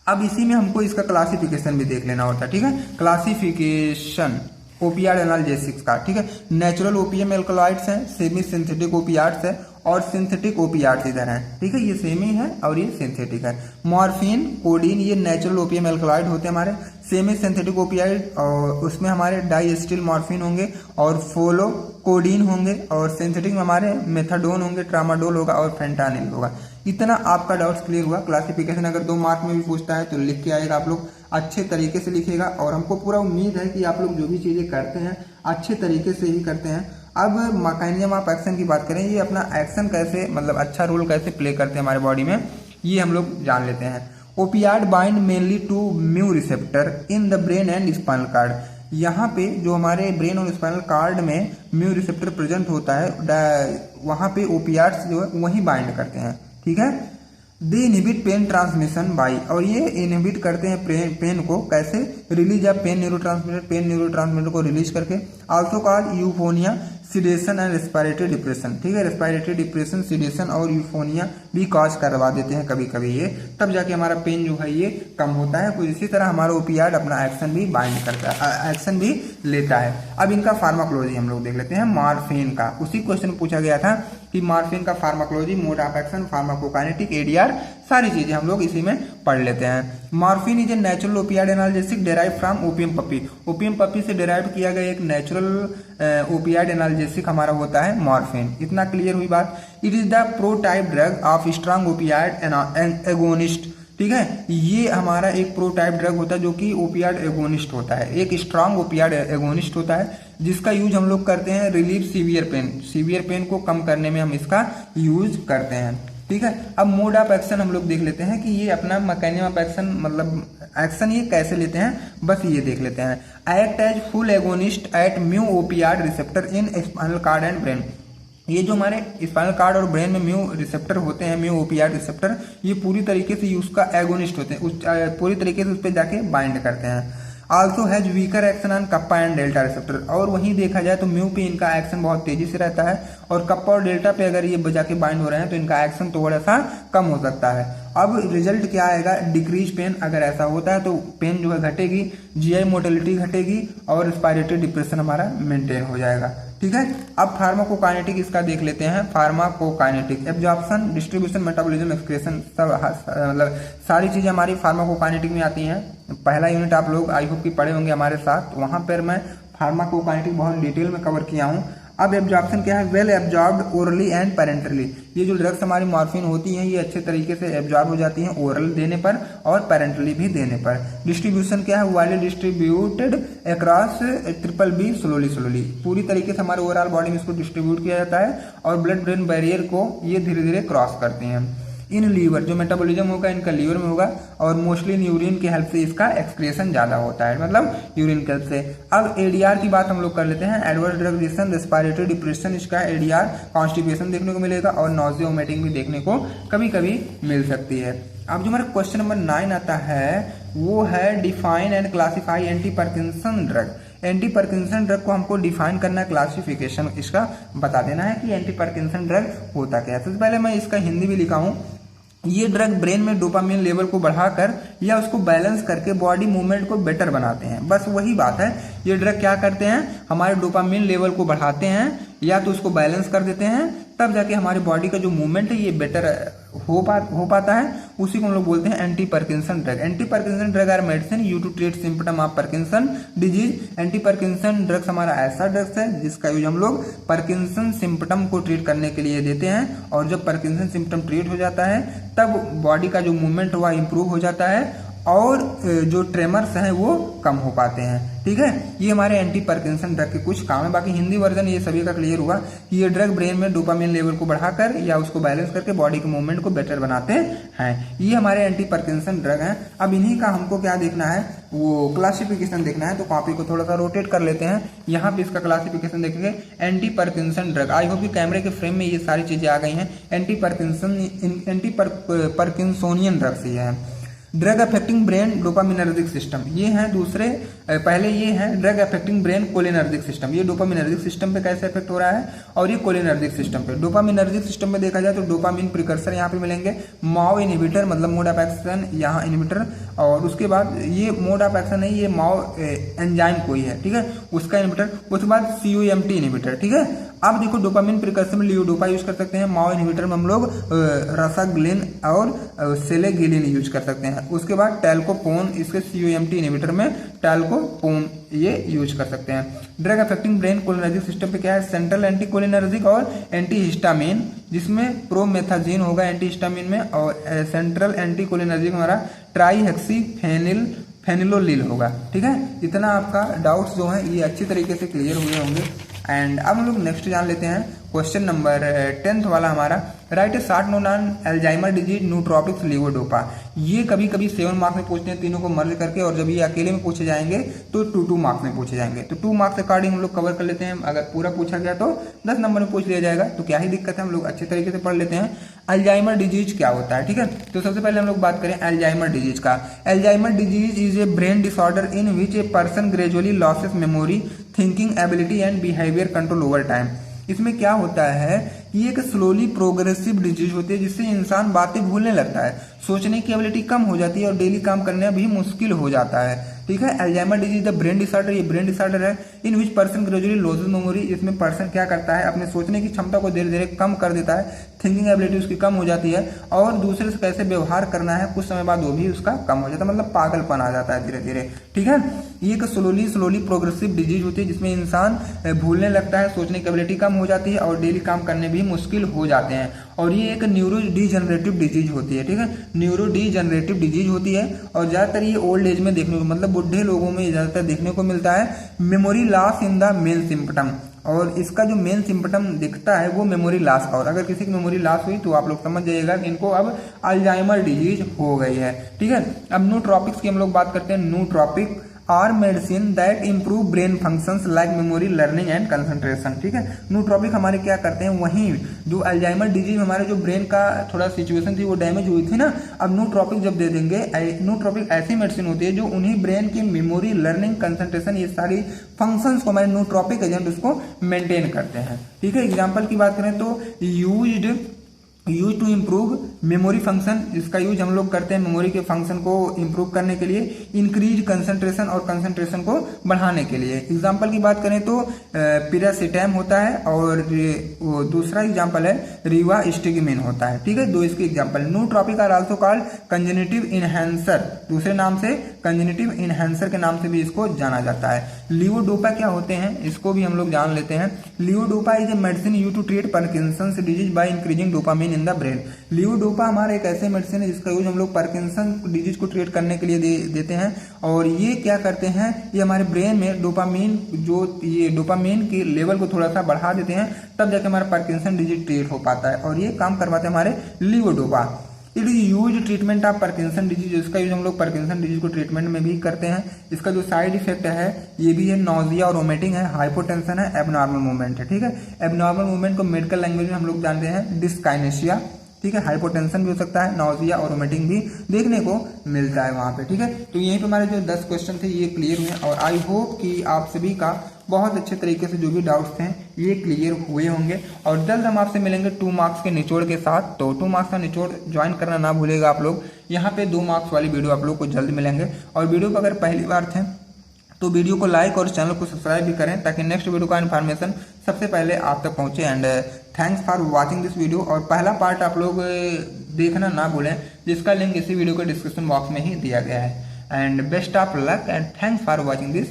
अब इसी में हमको इसका क्लासिफिकेशन भी देख लेना होता है, ठीक है। क्लासिफिकेशन ओपियाइड एनाल्जेसिक्स का, ठीक है। नेचुरल ओपियम एल्कलॉइड्स हैं, सेमी सिंथेटिक ओपियाइड्स है, और सिंथेटिक ओपियाइड्स इधर हैं, ठीक है। ये सेमी है और ये सिंथेटिक है। मॉर्फिन, कोडीन, ये नेचुरल ओपियम एल्कलॉइड होते हैं हमारे। सेमी सिंथेटिक ओपियाइड और उसमें हमारे डाइएस्टिल मॉर्फिन होंगे और फोलो कोडीन होंगे, और सिंथेटिक में हमारे मेथाडोन होंगे, ट्रामाडोल होगा और फेंटानिल होगा। इतना आपका डाउट्स क्लियर हुआ। क्लासिफिकेशन अगर 2 मार्क में भी पूछता है तो लिख के आएगा, आप लोग अच्छे तरीके से लिखिएगा, और हमको पूरा उम्मीद है कि आप लोग जो भी चीज़ें करते हैं अच्छे तरीके से ही करते हैं। अब मैकेनिज्म ऑफ एक्शन की बात करें, ये अपना एक्शन कैसे मतलब अच्छा रोल कैसे प्ले करते हैं हमारे बॉडी में, ये हम लोग जान लेते हैं। Opioid bind mainly to mu receptor in the brain and spinal cord. यहाँ पे जो हमारे ब्रेन और स्पाइनल कार्ड में म्यू रिसेप्टर प्रेजेंट होता है, वहाँ पे ओपियाइड्स जो है वहीं बाइंड करते हैं, ठीक है। They inhibit pain transmission by, और ये इनहिबिट करते हैं पेन को कैसे, रिलीज ऑफ पेन न्यूरोट्रांसमीटर को रिलीज करके। Also called euphoria, sedation and respiratory depression, ठीक है, रेस्पिरेटरी डिप्रेशन, सिडेशन और यूफोनिया भी कॉज करवा देते हैं कभी कभी ये, तब जाके हमारा पेन जो है ये कम होता है। कुछ इसी तरह हमारा ओपियाइड अपना एक्शन भी बाइंड करता है, एक्शन भी लेता है। अब इनका फार्माकोलॉजी हम लोग देख लेते हैं मॉर्फिन का। उसी क्वेश्चन पूछा गया था कि मॉर्फिन का pharmacology, mode of action, pharmacokinetic, ADR, सारी चीजें हम लोग इसी में पढ़ लेते हैं। Morphine is a natural opioid analgesic derive from opium puppy, opium puppy से डेराइव किया गया एक नेचुरल ओपियाइड एनाल्जेसिक हमारा होता है मॉर्फिन। इतना क्लियर हुई बात। It is the prototype drug of strong opioid agonist, ठीक है, ये हमारा एक प्रोटाइप ड्रग होता है जो कि ओपियाइड एगोनिस्ट होता है, एक स्ट्रांग ओपियाइड एगोनिस्ट होता है, जिसका यूज हम लोग करते हैं रिलीव सीवियर पेन को कम करने में हम इसका यूज करते हैं, ठीक है। अब मोड ऑफ एक्शन हम लोग देख लेते हैं कि ये अपना मैकेनिज्म ऑफ एक्शन, मतलब एक्शन ये कैसे लेते हैं, बस ये देख लेते हैं। Act as full agonist at mu opioid receptor in spinal cord and brain, ये जो हमारे स्पाइनल कार्ड और ब्रेन में म्यू रिसेप्टर होते हैं, म्यू ओपियाइड रिसेप्टर, ये पूरी तरीके से उसका एगोनिस्ट होते हैं, पूरी तरीके से उस पर जाके बाइंड करते हैं। Also has weaker action on kappa and delta receptor, और वहीं देखा जाए तो म्यू पे इनका एक्शन बहुत तेजी से रहता है, और कप्पा और डेल्टा पे अगर ये जाके बाइंड हो रहे हैं तो इनका एक्शन थोड़ा सा कम हो सकता है। अब रिजल्ट क्या आएगा, डिक्रीज पेन, अगर ऐसा होता है तो पेन जो है घटेगी, जीआई मोटिलिटी घटेगी, और रेस्पिरेटरी डिप्रेशन हमारा मेंटेन हो जाएगा, ठीक है। अब फार्माकोकाइनेटिक इसका देख लेते हैं। Pharmacokinetic absorption, distribution, metabolism, excretion, सब मतलब सारी चीजें हमारी फार्माकोकाइनेटिक में आती हैं। पहला यूनिट आप लोग आई होप कि पढ़े होंगे हमारे साथ, वहां पर मैं फार्माकोकाइनेटिक बहुत डिटेल में कवर किया हूं। अब एब्जॉर्प्शन क्या है, well absorbed orally and parenterally, ये जो ड्रग्स हमारी मॉर्फिन होती हैं ये अच्छे तरीके से एब्जॉर्ब हो जाती हैं ओरल देने पर और पेरेंटली भी देने पर। डिस्ट्रीब्यूशन क्या है, widely distributed across BBB slowly, पूरी तरीके से हमारे ओवरऑल बॉडी में इसको डिस्ट्रीब्यूट किया जाता है, और ब्लड ब्रेन बैरियर को ये धीरे धीरे क्रॉस करते हैं। इन लीवर, जो मेटाबॉलिज्म होगा इनका लीवर में होगा, और मोस्टली यूरिन की हेल्प से इसका एक्सक्रीशन ज्यादा होता है, मतलब यूरिन की हेल्प से। अब एडीआर की बात हम लोग कर लेते हैं। Adverse drug reaction, respiratory depression, इसका एडीआर, कॉन्स्टिपेशन देखने को मिलेगा, और नॉजिया वोमिटिंग भी देखने को कभी कभी मिल सकती है। अब जो हमारा क्वेश्चन नंबर 9 आता है वो है define and classify anti Parkinson drug. Anti Parkinson drug को हमको डिफाइन करना है, क्लासिफिकेशन इसका बता देना है कि एंटी पार्किंसन ड्रग होता क्या है। सबसे पहले मैं इसका हिंदी भी लिखा हूं। ये ड्रग ब्रेन में डोपामिन लेवल को बढ़ाकर या उसको बैलेंस करके बॉडी मूवमेंट को बेटर बनाते हैं, बस वही बात है। ये ड्रग क्या करते हैं, हमारे डोपामिन लेवल को बढ़ाते हैं या तो उसको बैलेंस कर देते हैं, तब जाके हमारी बॉडी का जो मूवमेंट है ये बेटर हो पाता है। उसी को हम लोग बोलते हैं anti Parkinson drug. Anti Parkinson drug are medicine use to treat symptom of Parkinson disease. Anti Parkinson drugs हमारा ऐसा ड्रग्स है जिसका यूज हम लोग पार्किंसन सिम्टम को ट्रीट करने के लिए देते हैं, और जब पार्किंसन सिम्टम ट्रीट हो जाता है तब बॉडी का जो मूवमेंट हुआ इंप्रूव हो जाता है, और जो ट्रेमर्स हैं वो कम हो पाते हैं, ठीक है। ये हमारे एंटी पार्किंसन ड्रग के कुछ काम है। बाकी हिंदी वर्जन ये सभी का क्लियर हुआ कि ये ड्रग ब्रेन में डोपामिन लेवल को बढ़ाकर या उसको बैलेंस करके बॉडी के मूवमेंट को बेटर बनाते हैं। ये हमारे एंटी पार्किंसन ड्रग हैं। अब इन्हीं का हमको क्या देखना है, वो क्लासिफिकेशन देखना है। तो कॉपी को थोड़ा सा रोटेट कर लेते हैं, यहाँ पे इसका क्लासिफिकेशन देखेंगे। Anti Parkinson drug, I hope कि कैमरे के फ्रेम में ये सारी चीजें आ गई हैं। एंटी पार्किंसोनियन ड्रग्स ये है। Drug affecting brain dopaminergic system, ये हैं दूसरे। पहले ये है drug affecting brain cholinergic system. ये डोपामिनर्जिक सिस्टम पे कैसे इफेक्ट हो रहा है, और ये कोलिनर्जिक सिस्टम पे। डोपामिनर्जिक सिस्टम में देखा जाए तो डोपामिन प्रिकर्सर यहाँ पे मिलेंगे, माओ इनहिबिटर मतलब मोड ऑफ एक्शन यहाँ इनहिबिटर, और उसके बाद ये मोड ऑफ एक्शन है, ये माओ एंजाइम कोई है, ठीक है, उसका इनहिबिटर। उसके बाद CUMT इनहिबिटर, ठीक है। अब देखो डोपामिन प्रिकर्सर में लियोडोपा यूज कर सकते हैं, माओ इनहिबिटर में हम लोग रसाग्लिन और सेलेगिलिन यूज कर सकते हैं। उसके बाद टैल्कोपोन, इसके CUMT इनहिबिटर में टैल्कोपोन ये यूज कर सकते हैं। Drug affecting brain cholinergic system पे क्या है, सेंट्रल एंटी कोलिनर्जिक और एंटी हिस्टामिन, जिसमें प्रोमेथाजीन होगा एंटी हिस्टामिन में, और सेंट्रल एंटी कोलिनर्जिक हमारा ट्राईहेक्सी फेनिलोलिल होगा, ठीक है। इतना आपका डाउट्स जो है ये अच्छी तरीके से क्लियर हुए होंगे। एंड अब हम लोग नेक्स्ट जान लेते हैं क्वेश्चन नंबर 10th वाला हमारा, right A short note on Alzheimer disease, nootropics, levodopa. ये कभी कभी 7 मार्क्स में पूछते हैं तीनों को मर्ज करके, और जब ये अकेले में पूछे जाएंगे तो 2 मार्क्स में पूछे जाएंगे। तो 2 मार्क्स अकॉर्डिंग हम लोग कवर कर लेते हैं। अगर पूरा पूछा गया तो 10 नंबर में पूछ लिया जाएगा, तो क्या ही दिक्कत है, हम लोग अच्छे तरीके से पढ़ लेते हैं। अल्जाइमर डिजीज क्या होता है, ठीक है। तो सबसे पहले हम लोग बात करें अल्जाइमर डिजीज का। Alzheimer disease is a brain disorder in which a person gradually loses memory, thinking ability and behaviour control over time. इसमें क्या होता है कि एक स्लोली प्रोग्रेसिव डिजीज होती है जिससे इंसान बातें भूलने लगता है, सोचने की एबिलिटी कम हो जाती है और डेली काम करना भी मुश्किल हो जाता है, ठीक है। Alzheimer disease the brain disorder, ये ब्रेन डिसऑर्डर है in which person gradually loses memory. इसमें पर्सन क्या करता है, अपने सोचने की क्षमता को धीरे धीरे कम कर देता है, थिंकिंग एबिलिटी उसकी कम हो जाती है, और दूसरे से कैसे व्यवहार करना है कुछ समय बाद वो भी उसका कम हो जाता है, मतलब पागलपन आ जाता है धीरे धीरे, ठीक है। ये एक स्लोली प्रोग्रेसिव डिजीज होती है जिसमें इंसान भूलने लगता है, सोचने की एबिलिटी कम हो जाती है और डेली काम करने भी मुश्किल हो जाते हैं। और ये एक न्यूरो डीजनरेटिव डिजीज होती है, ठीक है, न्यूरो डीजनरेटिव डिजीज होती है। और ज्यादातर ये ओल्ड एज में देखने को, मतलब बुढ़े लोगों में ज्यादातर देखने को मिलता है। Memory loss in the main symptom, और इसका जो मेन सिम्पटम दिखता है वो मेमोरी लॉस का। और अगर किसी की मेमोरी लॉस हुई तो आप लोग समझ जाइएगा कि इनको अब अल्जाइमर डिजीज हो गई है, ठीक है। अब नूट्रोपिक्स की हम लोग बात करते हैं। Nootropic are medicine that improve brain functions like memory, learning and concentration, ठीक है। नूट्रोपिक हमारे क्या करते हैं, वहीं जो अल्जाइमर डिजीज हमारे जो ब्रेन का थोड़ा सिचुएशन थी वो डैमेज हुई थी ना, अब नूट्रोपिक जब दे देंगे, नूट्रोपिक ऐसी मेडिसिन होती है जो उन्हीं ब्रेन की मेमोरी, लर्निंग, कंसंट्रेशन, ये सारी फंक्शंस को हमारे नूट्रोपिक एजेंट उसको मेंटेन करते हैं, ठीक है। एग्जाम्पल की बात करें तो use to improve memory function, इसका यूज हम लोग करते हैं मेमोरी के फंक्शन को इम्प्रूव करने के लिए, इंक्रीज कंसंट्रेशन और कंसंट्रेशन को बढ़ाने के लिए। एग्जांपल की बात करें तो पिरासिटाम होता है, और दूसरा एग्जांपल है रिवास्टिगमिन होता है, ठीक है। दो इसके example. Nootropic are also called cognitive enhancer, दूसरे नाम से कंजेनिटिव इनहेंसर के नाम से भी इसको जाना जाता है। लीवोडोपा क्या होते हैं, इसको भी हम लोग जान लेते हैं। Levodopa is a medicine use to treat Parkinson's disease by increasing dopamine in the brain. Levodopa हमारा एक ऐसे मेडिसिन है जिसका यूज हम लोग पार्किंसन डिजीज को ट्रीट करने के लिए देते हैं। और ये क्या करते हैं, ये हमारे ब्रेन में डोपामिन, जो ये डोपामिन के लेवल को थोड़ा सा बढ़ा देते हैं, तब जाके हमारा पार्किंसन डिजीज ट्रीट हो पाता है, और ये काम करवाते हैं हमारे levodopa. It is use treatment of Parkinson disease, इसका यूज हम लोग पार्किंसन डिजीज को ट्रीटमेंट में भी करते हैं। इसका जो साइड इफेक्ट है ये भी है नॉजिया और वोमिटिंग है, हाइपोटेंशन है, एबनॉर्मल मूवमेंट है, ठीक है। एबनॉर्मल मूवमेंट को मेडिकल लैंग्वेज में हम लोग जानते हैं डिस्काइनेशिया, ठीक है। हाइपोटेंशन भी हो सकता है, नॉजिया और वोमिटिंग भी देखने को मिलता है वहां पे, ठीक है। तो यहीं पे हमारे जो 10 क्वेश्चन थे ये क्लियर हुए, और आई होप कि आप सभी का बहुत अच्छे तरीके से जो भी डाउट्स थे ये क्लियर हुए होंगे। और जल्द हम आपसे मिलेंगे 2 मार्क्स के निचोड़ के साथ, तो 2 मार्क्स का निचोड़ ज्वाइन करना ना भूलेगा आप लोग। यहाँ पे 2 मार्क्स वाली वीडियो आप लोग को जल्द मिलेंगे। और वीडियो पर अगर पहली बार थे तो वीडियो को लाइक और चैनल को सब्सक्राइब भी करें, ताकि नेक्स्ट वीडियो का इन्फॉर्मेशन सबसे पहले आप तक पहुंचे। And thanks for watching this video. और पहला पार्ट आप लोग देखना ना भूलें, जिसका लिंक इसी वीडियो के डिस्क्रिप्शन बॉक्स में ही दिया गया है। And best of luck and thanks for watching this